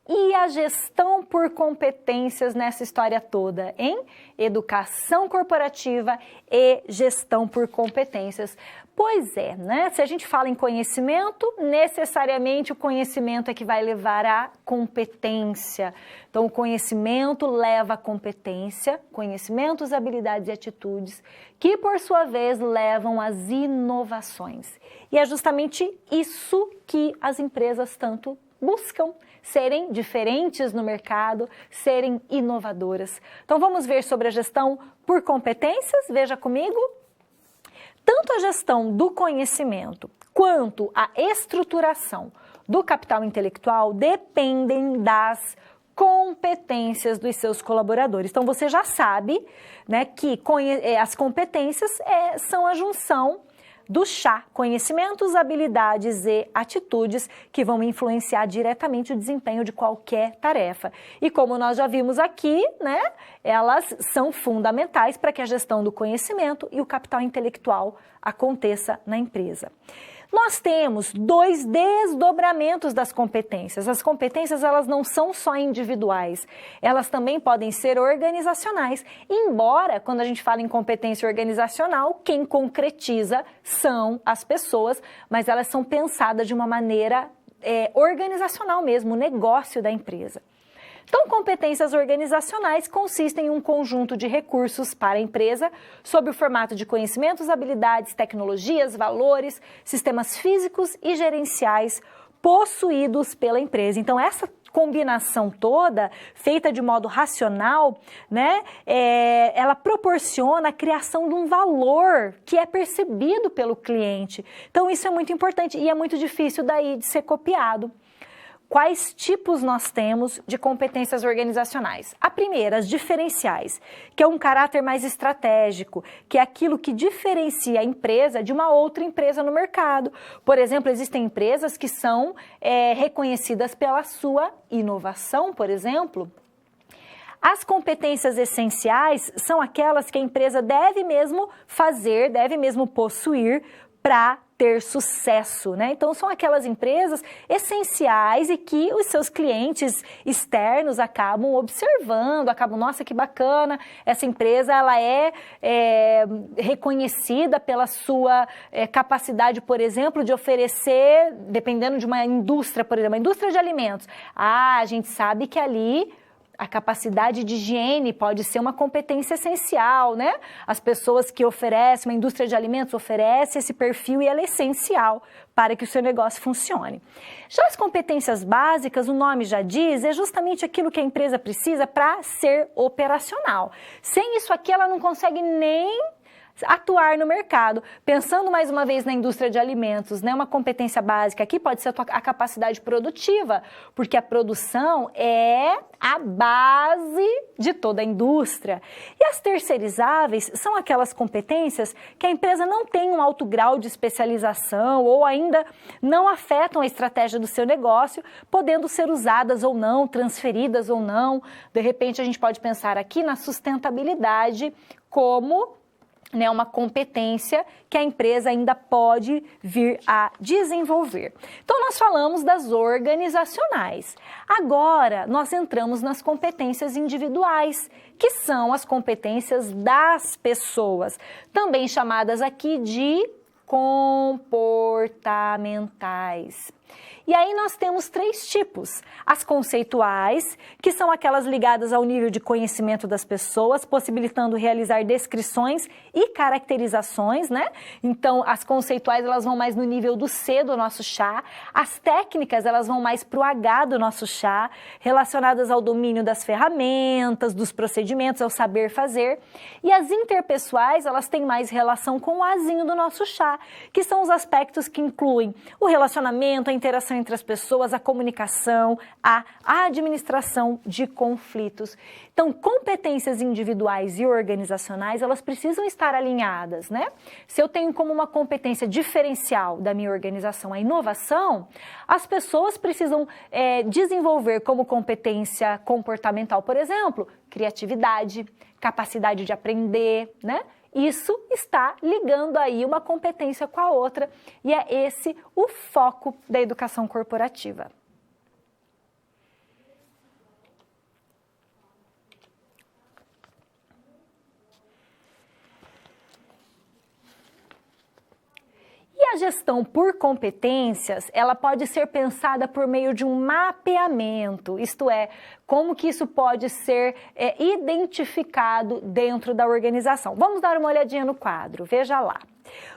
E a gestão por competências nessa história toda, hein? Educação corporativa e gestão por competências. Pois é, né? Se a gente fala em conhecimento, necessariamente o conhecimento é que vai levar à competência. Então, o conhecimento leva à competência, conhecimentos, habilidades e atitudes, que por sua vez levam às inovações. E é justamente isso que as empresas tanto buscam, serem diferentes no mercado, serem inovadoras. Então, vamos ver sobre a gestão por competências? Veja comigo. Tanto a gestão do conhecimento quanto a estruturação do capital intelectual dependem das competências dos seus colaboradores. Então, você já sabe, né, que as competências são a junção do chá, conhecimentos, habilidades e atitudes que vão influenciar diretamente o desempenho de qualquer tarefa. E como nós já vimos aqui, né, elas são fundamentais para que a gestão do conhecimento e o capital intelectual aconteça na empresa. Nós temos dois desdobramentos das competências. As competências, elas não são só individuais, elas também podem ser organizacionais. Embora, quando a gente fala em competência organizacional, quem concretiza são as pessoas, mas elas são pensadas de uma maneira organizacional mesmo, o negócio da empresa. Então, competências organizacionais consistem em um conjunto de recursos para a empresa, sob o formato de conhecimentos, habilidades, tecnologias, valores, sistemas físicos e gerenciais possuídos pela empresa. Então, essa combinação toda, feita de modo racional, né, ela proporciona a criação de um valor que é percebido pelo cliente. Então, isso é muito importante e é muito difícil daí de ser copiado. Quais tipos nós temos de competências organizacionais? A primeira, as diferenciais, que é um caráter mais estratégico, que é aquilo que diferencia a empresa de uma outra empresa no mercado. Por exemplo, existem empresas que são reconhecidas pela sua inovação, por exemplo. As competências essenciais são aquelas que a empresa deve mesmo fazer, deve mesmo possuir para ter sucesso, né? Então, são aquelas empresas essenciais e que os seus clientes externos acabam observando, nossa, que bacana, essa empresa ela é reconhecida pela sua capacidade, por exemplo, de oferecer, dependendo de uma indústria, por exemplo, uma indústria de alimentos. A gente sabe que ali A capacidade de higiene pode ser uma competência essencial, né? As pessoas que oferecem, uma indústria de alimentos oferece esse perfil e ela é essencial para que o seu negócio funcione. Já as competências básicas, o nome já diz, é justamente aquilo que a empresa precisa para ser operacional. Sem isso aqui, ela não consegue nem atuar no mercado. Pensando mais uma vez na indústria de alimentos, né? Uma competência básica aqui pode ser a capacidade produtiva, porque a produção é a base de toda a indústria. E as terceirizáveis são aquelas competências que a empresa não tem um alto grau de especialização ou ainda não afetam a estratégia do seu negócio, podendo ser usadas ou não, transferidas ou não. De repente, a gente pode pensar aqui na sustentabilidade como uma competência que a empresa ainda pode vir a desenvolver. Então, nós falamos das organizacionais. Agora, nós entramos nas competências individuais, que são as competências das pessoas, também chamadas aqui de comportamentais. E aí nós temos 3 tipos. As conceituais, que são aquelas ligadas ao nível de conhecimento das pessoas, possibilitando realizar descrições e caracterizações, né? Então, as conceituais, elas vão mais no nível do C do nosso chá. As técnicas, elas vão mais para o H do nosso chá, relacionadas ao domínio das ferramentas, dos procedimentos, ao saber fazer. E as interpessoais, elas têm mais relação com o Azinho do nosso chá, que são os aspectos que incluem o relacionamento, a interação entre as pessoas, a comunicação, a administração de conflitos. Então, competências individuais e organizacionais, elas precisam estar alinhadas, né? Se eu tenho como uma competência diferencial da minha organização a inovação, as pessoas precisam desenvolver como competência comportamental, por exemplo, criatividade, capacidade de aprender, né? Isso está ligando aí uma competência com a outra e é esse o foco da educação corporativa. E a gestão por competências, ela pode ser pensada por meio de um mapeamento, isto é, como que isso pode ser identificado dentro da organização. Vamos dar uma olhadinha no quadro, veja lá.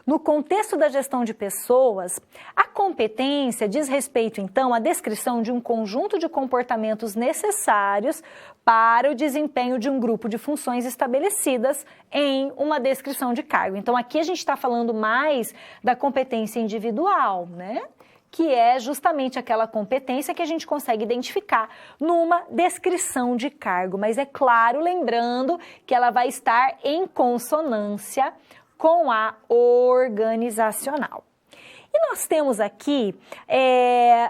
No contexto da gestão de pessoas, a competência diz respeito, então, à descrição de um conjunto de comportamentos necessários para o desempenho de um grupo de funções estabelecidas em uma descrição de cargo. Então, aqui a gente está falando mais da competência individual, né? Que é justamente aquela competência que a gente consegue identificar numa descrição de cargo. Mas é claro, lembrando que ela vai estar em consonância com a organizacional. E nós temos aqui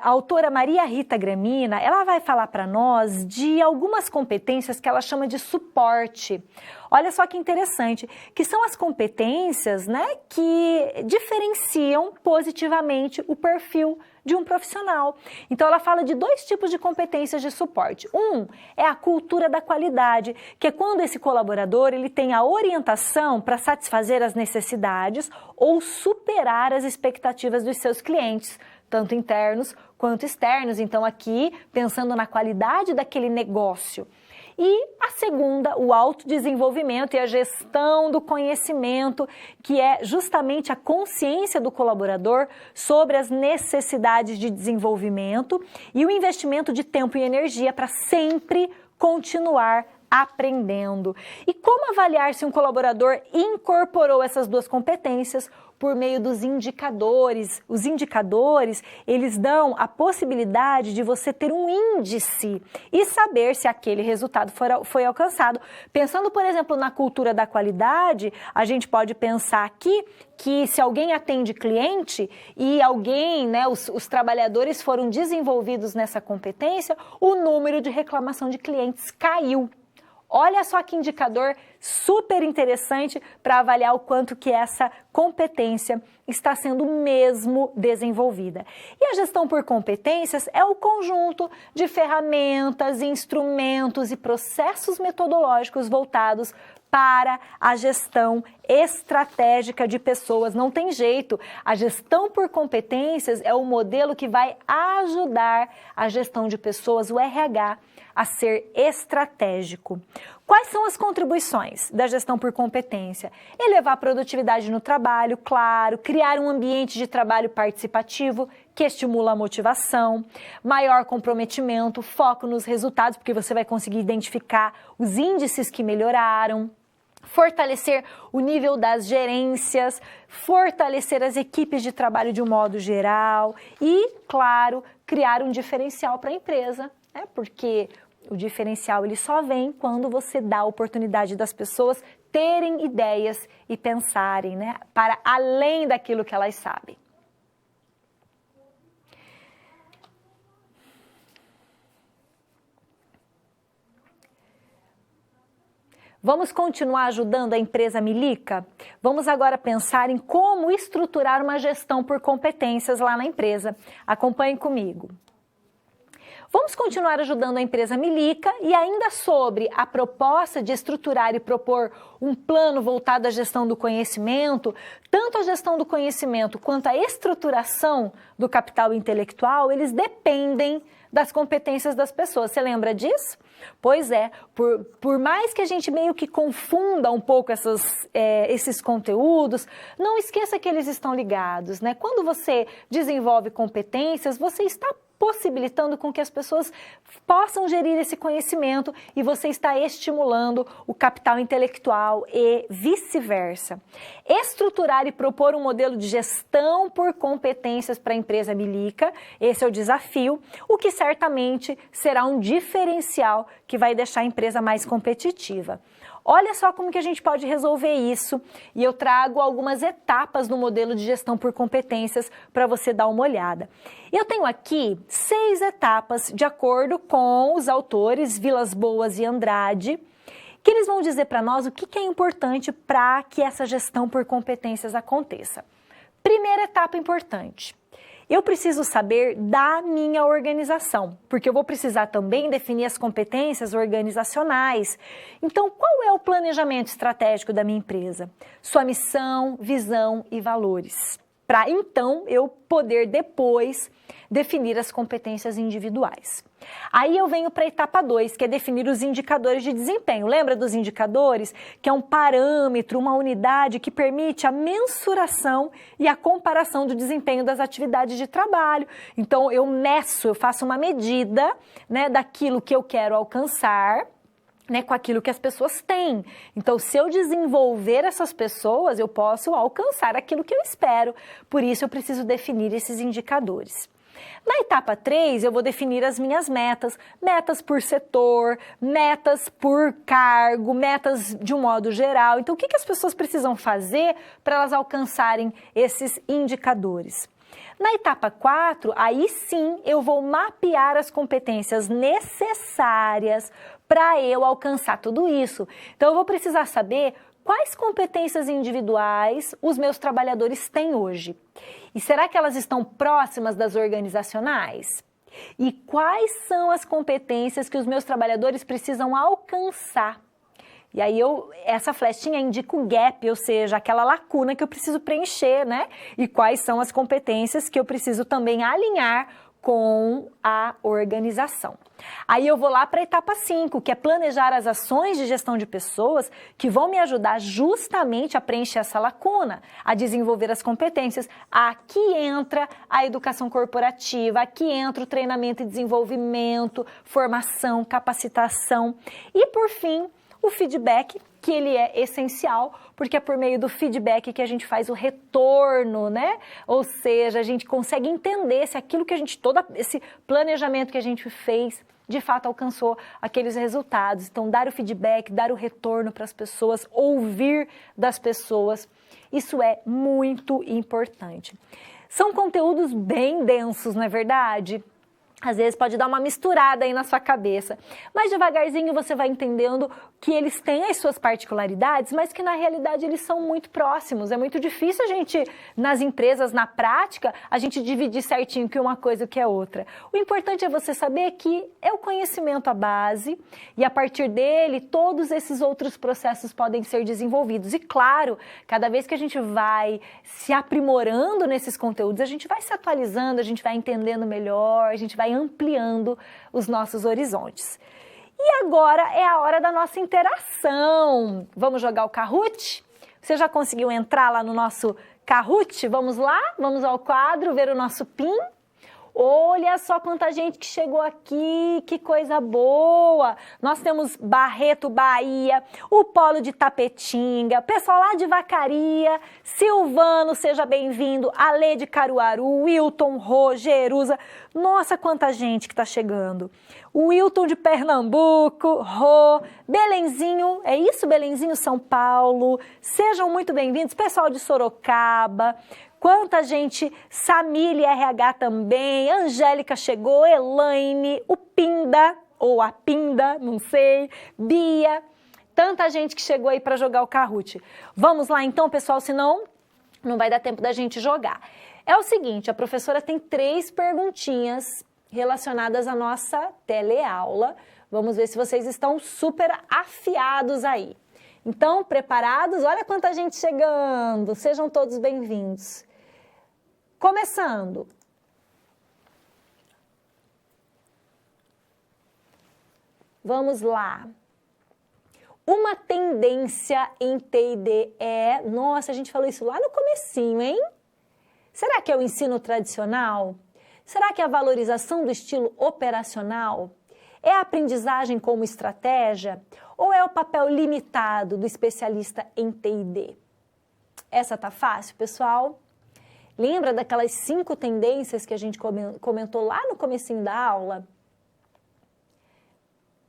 a autora Maria Rita Gramina, ela vai falar para nós de algumas competências que ela chama de suporte. Olha só que interessante, que são as competências, né, que diferenciam positivamente o perfil de um profissional. Então, ela fala de 2 tipos de competências de suporte. Um é a cultura da qualidade, que é quando esse colaborador ele tem a orientação para satisfazer as necessidades ou superar as expectativas dos seus clientes, tanto internos quanto externos. Então, aqui, pensando na qualidade daquele negócio. E a segunda, o autodesenvolvimento e a gestão do conhecimento, que é justamente a consciência do colaborador sobre as necessidades de desenvolvimento e o investimento de tempo e energia para sempre continuar aprendendo. E como avaliar se um colaborador incorporou essas 2 competências? Por meio dos indicadores. Os indicadores, eles dão a possibilidade de você ter um índice e saber se aquele resultado foi alcançado. Pensando, por exemplo, na cultura da qualidade, a gente pode pensar aqui que se alguém atende cliente e alguém, né, os trabalhadores foram desenvolvidos nessa competência, o número de reclamação de clientes caiu. Olha só que indicador super interessante para avaliar o quanto que essa competência está sendo mesmo desenvolvida. E a gestão por competências é o conjunto de ferramentas, instrumentos e processos metodológicos voltados para a gestão estratégica de pessoas. Não tem jeito, a gestão por competências é o modelo que vai ajudar a gestão de pessoas, o RH, a ser estratégico. Quais são as contribuições da gestão por competência? Elevar a produtividade no trabalho, claro, criar um ambiente de trabalho participativo que estimula a motivação, maior comprometimento, foco nos resultados, porque você vai conseguir identificar os índices que melhoraram, fortalecer o nível das gerências, fortalecer as equipes de trabalho de um modo geral e, claro, criar um diferencial para a empresa, né? Porque o diferencial ele só vem quando você dá a oportunidade das pessoas terem ideias e pensarem, né, para além daquilo que elas sabem. Vamos continuar ajudando a empresa Milica? Vamos agora pensar em como estruturar uma gestão por competências lá na empresa. Acompanhe comigo. Vamos continuar ajudando a empresa Milica e ainda sobre a proposta de estruturar e propor um plano voltado à gestão do conhecimento, tanto a gestão do conhecimento quanto a estruturação do capital intelectual, eles dependem das competências das pessoas. Você lembra disso? Pois é, por mais que a gente meio que confunda um pouco esses conteúdos, não esqueça que eles estão ligados, né? Quando você desenvolve competências, você está possibilitando com que as pessoas possam gerir esse conhecimento e você está estimulando o capital intelectual e vice-versa. Estruturar e propor um modelo de gestão por competências para a empresa Milica, esse é o desafio, o que certamente será um diferencial que vai deixar a empresa mais competitiva. Olha só como que a gente pode resolver isso e eu trago algumas etapas no modelo de gestão por competências para você dar uma olhada. Eu tenho aqui 6 etapas de acordo com os autores Vilas Boas e Andrade, que eles vão dizer para nós o que é importante para que essa gestão por competências aconteça. Primeira etapa importante. Eu preciso saber da minha organização, porque eu vou precisar também definir as competências organizacionais. Então, qual é o planejamento estratégico da minha empresa? Sua missão, visão e valores. Para então eu poder depois definir as competências individuais. Aí eu venho para a etapa 2, que é definir os indicadores de desempenho. Lembra dos indicadores? Que é um parâmetro, uma unidade que permite a mensuração e a comparação do desempenho das atividades de trabalho. Então eu meço, eu faço uma medida, né, daquilo que eu quero alcançar, né, com aquilo que as pessoas têm. Então, se eu desenvolver essas pessoas, eu posso alcançar aquilo que eu espero. Por isso, eu preciso definir esses indicadores. Na etapa 3, eu vou definir as minhas metas. Metas por setor, metas por cargo, metas de um modo geral. Então, o que as pessoas precisam fazer para elas alcançarem esses indicadores? Na etapa 4, aí sim eu vou mapear as competências necessárias para eu alcançar tudo isso. Então eu vou precisar saber quais competências individuais os meus trabalhadores têm hoje. E será que elas estão próximas das organizacionais? E quais são as competências que os meus trabalhadores precisam alcançar? E aí essa flechinha indica o gap, ou seja, aquela lacuna que eu preciso preencher, né? E quais são as competências que eu preciso também alinhar com a organização. Aí eu vou lá para a etapa 5, que é planejar as ações de gestão de pessoas que vão me ajudar justamente a preencher essa lacuna, a desenvolver as competências. Aqui entra a educação corporativa, aqui entra o treinamento e desenvolvimento, formação, capacitação e, por fim, o feedback, que ele é essencial, porque é por meio do feedback que a gente faz o retorno, né? Ou seja, a gente consegue entender se aquilo que a gente, todo esse planejamento que a gente fez, de fato alcançou aqueles resultados. Então, dar o feedback, dar o retorno para as pessoas, ouvir das pessoas, isso é muito importante. São conteúdos bem densos, não é verdade? Às vezes pode dar uma misturada aí na sua cabeça, mas devagarzinho você vai entendendo que eles têm as suas particularidades, mas que na realidade eles são muito próximos. É muito difícil a gente, nas empresas, na prática, a gente dividir certinho que uma coisa e o que é outra. O importante é você saber que é o conhecimento a base e a partir dele todos esses outros processos podem ser desenvolvidos. E claro, cada vez que a gente vai se aprimorando nesses conteúdos, a gente vai se atualizando, a gente vai entendendo melhor, a gente vai ampliando os nossos horizontes. E agora é a hora da nossa interação. Vamos jogar o Kahoot? Você já conseguiu entrar lá no nosso Kahoot? Vamos lá? Vamos ao quadro ver o nosso PIN? Olha só quanta gente que chegou aqui, que coisa boa! Nós temos Barreto, Bahia, o Polo de Tapetinga, pessoal lá de Vacaria, Silvano, seja bem-vindo, Ale de Caruaru, Wilton, Rô, Jerusa, nossa, quanta gente que tá chegando! O Wilton de Pernambuco, Rô, Belenzinho, é isso, Belenzinho, São Paulo, sejam muito bem-vindos, pessoal de Sorocaba, quanta gente, Samília RH também, Angélica chegou, Elaine, o Pinda, ou a Pinda, não sei, Bia, tanta gente que chegou aí para jogar o Kahoot. Vamos lá então, pessoal, senão não vai dar tempo da gente jogar. É o seguinte, a professora tem 3 perguntinhas relacionadas à nossa teleaula. Vamos ver se vocês estão super afiados aí. Então, preparados? Olha quanta gente chegando, sejam todos bem-vindos. Começando. Vamos lá. Uma tendência em T&D é... Nossa, a gente falou isso lá no comecinho, hein? Será que é o ensino tradicional? Será que é a valorização do estilo operacional? É a aprendizagem como estratégia? Ou é o papel limitado do especialista em T&D? Essa tá fácil, pessoal? Lembra daquelas 5 tendências que a gente comentou lá no comecinho da aula?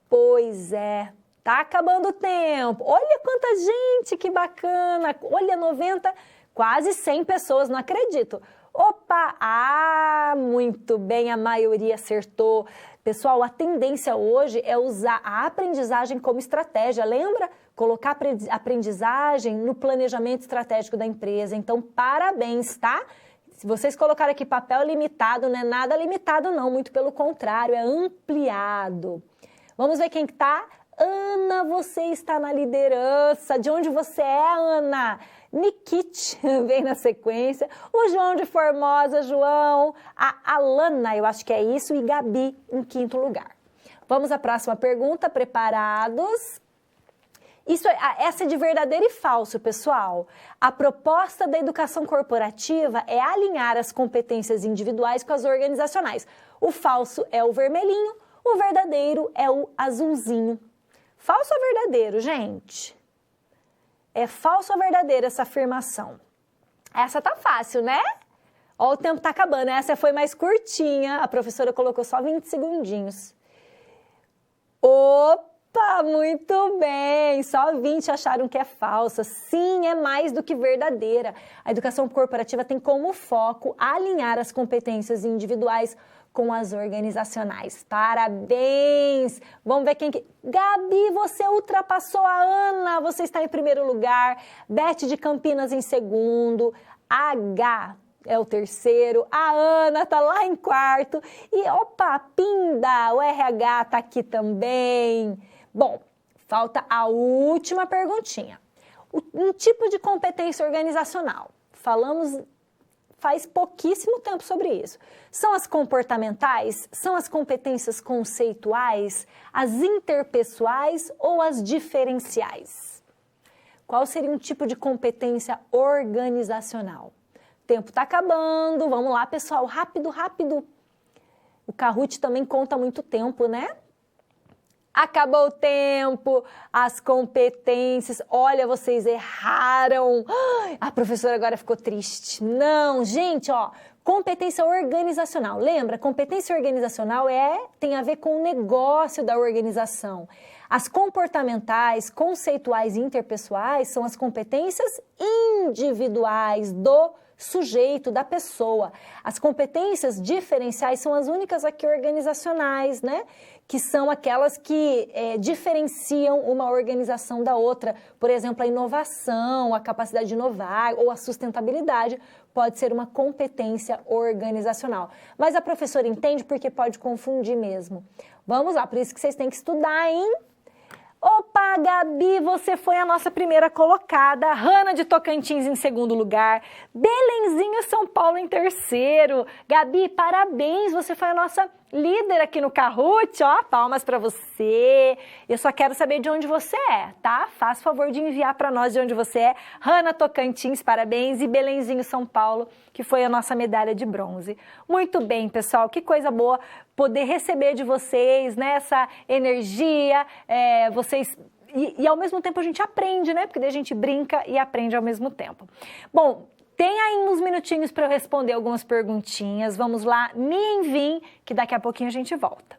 Pois é, tá acabando o tempo. Olha quanta gente, que bacana. Olha, 90, quase 100 pessoas, não acredito. Opa, muito bem, a maioria acertou. Pessoal, a tendência hoje é usar a aprendizagem como estratégia, lembra? Colocar aprendizagem no planejamento estratégico da empresa. Então, parabéns, tá? Se vocês colocaram aqui papel limitado, não é nada limitado não, muito pelo contrário, é ampliado. Vamos ver quem que tá? Ana, você está na liderança. De onde você é, Ana? Nikit vem na sequência. O João de Formosa, João. A Alana, eu acho que é isso, e Gabi em 5º lugar. Vamos à próxima pergunta, preparados? Essa é de verdadeiro e falso, pessoal. A proposta da educação corporativa é alinhar as competências individuais com as organizacionais. O falso é o vermelhinho, o verdadeiro é o azulzinho. Falso ou verdadeiro, gente? É falso ou verdadeiro essa afirmação? Essa tá fácil, né? Ó, o tempo tá acabando. Essa foi mais curtinha. A professora colocou só 20 segundinhos. Opa, muito bem! Só 20 acharam que é falsa. Sim, é mais do que verdadeira. A educação corporativa tem como foco alinhar as competências individuais com as organizacionais. Parabéns! Vamos ver quem que... Gabi, você ultrapassou a Ana, você está em 1º lugar. Beth de Campinas em 2º. H é o 3º. A Ana tá lá em 4º. E, opa, Pinda, o RH tá aqui também. Bom, falta a última perguntinha. Um tipo de competência organizacional. Falamos faz pouquíssimo tempo sobre isso. São as comportamentais? São as competências conceituais? As interpessoais ou as diferenciais? Qual seria um tipo de competência organizacional? O tempo está acabando, vamos lá, pessoal, rápido, rápido. O Kahoot também conta muito tempo, né? Acabou o tempo, as competências, olha, vocês erraram. A professora agora ficou triste. Não, gente, ó, competência organizacional. Lembra, competência organizacional tem a ver com o negócio da organização. As comportamentais, conceituais e interpessoais são as competências individuais do sujeito, da pessoa. As competências diferenciais são as únicas aqui organizacionais, né? Que são aquelas que diferenciam uma organização da outra. Por exemplo, a inovação, a capacidade de inovar ou a sustentabilidade pode ser uma competência organizacional. Mas a professora entende porque pode confundir mesmo. Vamos lá, por isso que vocês têm que estudar, hein? Opa, Gabi, você foi a nossa primeira colocada. Hanna de Tocantins em 2º lugar. Belenzinho, São Paulo em 3º. Gabi, parabéns, você foi a nossa líder aqui no Kahoot, ó, palmas para você. Eu só quero saber de onde você é, tá? Faz favor de enviar para nós de onde você é. Hanna Tocantins, parabéns. E Belenzinho, São Paulo, que foi a nossa medalha de bronze. Muito bem, pessoal, que coisa boa poder receber de vocês, né, essa energia, vocês... E ao mesmo tempo a gente aprende, né? Porque daí a gente brinca e aprende ao mesmo tempo. Bom, tem aí uns minutinhos para eu responder algumas perguntinhas. Vamos lá, me enviem, que daqui a pouquinho a gente volta.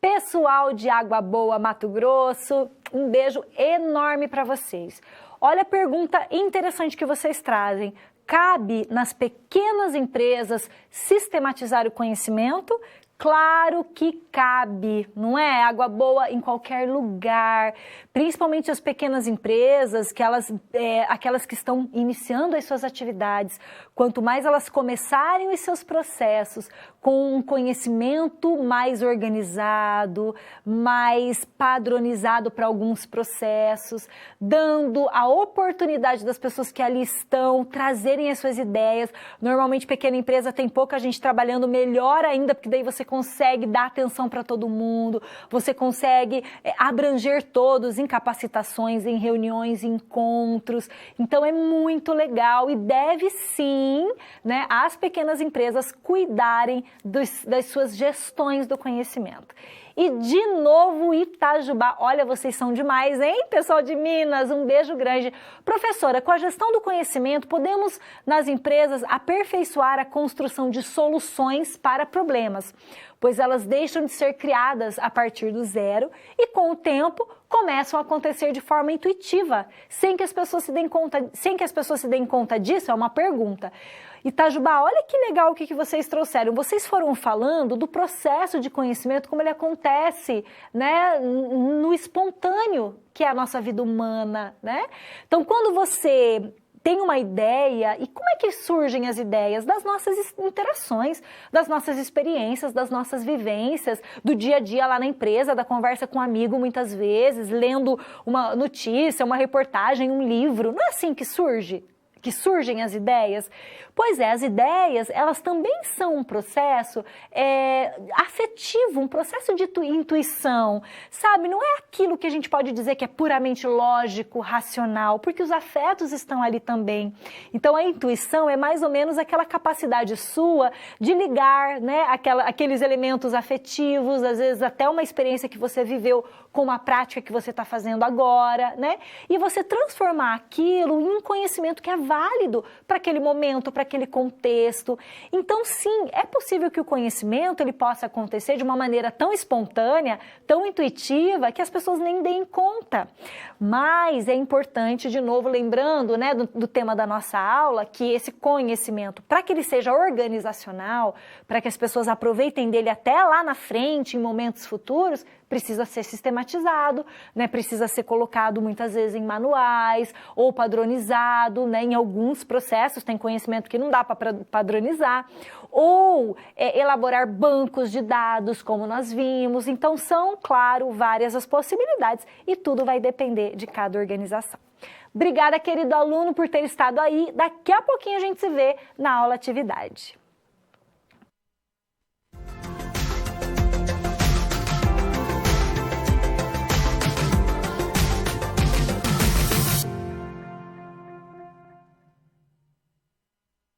Pessoal de Água Boa, Mato Grosso, um beijo enorme para vocês. Olha a pergunta interessante que vocês trazem. Cabe nas pequenas empresas sistematizar o conhecimento? Claro que cabe, não é? Água boa em qualquer lugar, principalmente as pequenas empresas, aquelas que estão iniciando as suas atividades. Quanto mais elas começarem os seus processos com um conhecimento mais organizado, mais padronizado para alguns processos, dando a oportunidade das pessoas que ali estão trazerem as suas ideias. Normalmente, pequena empresa tem pouca gente trabalhando, melhor ainda, porque daí você consegue dar atenção para todo mundo, você consegue abranger todos em capacitações, em reuniões, em encontros. Então é muito legal e deve sim, né, as pequenas empresas cuidarem das suas gestões do conhecimento. E de novo Itajubá, olha, vocês são demais, hein, pessoal de Minas, um beijo grande. Professora, com a gestão do conhecimento, podemos nas empresas aperfeiçoar a construção de soluções para problemas, pois elas deixam de ser criadas a partir do zero e com o tempo começam a acontecer de forma intuitiva, sem que as pessoas se deem conta disso, é uma pergunta. Itajubá, olha que legal o que vocês trouxeram. Vocês foram falando do processo de conhecimento, como ele acontece, né, no espontâneo, que é a nossa vida humana, né? Então, quando você tem uma ideia, e como é que surgem as ideias? Das nossas interações, das nossas experiências, das nossas vivências, do dia a dia lá na empresa, da conversa com um amigo muitas vezes, lendo uma notícia, uma reportagem, um livro. Não é assim que surge? que surgem as ideias? Pois é, as ideias, elas também são um processo afetivo, um processo de intuição, sabe? Não é aquilo que a gente pode dizer que é puramente lógico, racional, porque os afetos estão ali também. Então, a intuição é mais ou menos aquela capacidade sua de ligar, né, aqueles elementos afetivos, às vezes até uma experiência que você viveu com uma prática que você está fazendo agora, né? E você transformar aquilo em um conhecimento que é válido para aquele momento, para aquele contexto. Então, sim, é possível que o conhecimento ele possa acontecer de uma maneira tão espontânea, tão intuitiva, que as pessoas nem deem conta. Mas é importante, de novo, lembrando, né, do tema da nossa aula, que esse conhecimento, para que ele seja organizacional, para que as pessoas aproveitem dele até lá na frente, em momentos futuros, precisa ser sistematizado, né? Precisa ser colocado muitas vezes em manuais ou padronizado, né? Em alguns processos tem conhecimento que não dá para padronizar, ou elaborar bancos de dados, como nós vimos. Então são, claro, várias as possibilidades e tudo vai depender de cada organização. Obrigada, querido aluno, por ter estado aí. Daqui a pouquinho a gente se vê na aula atividade.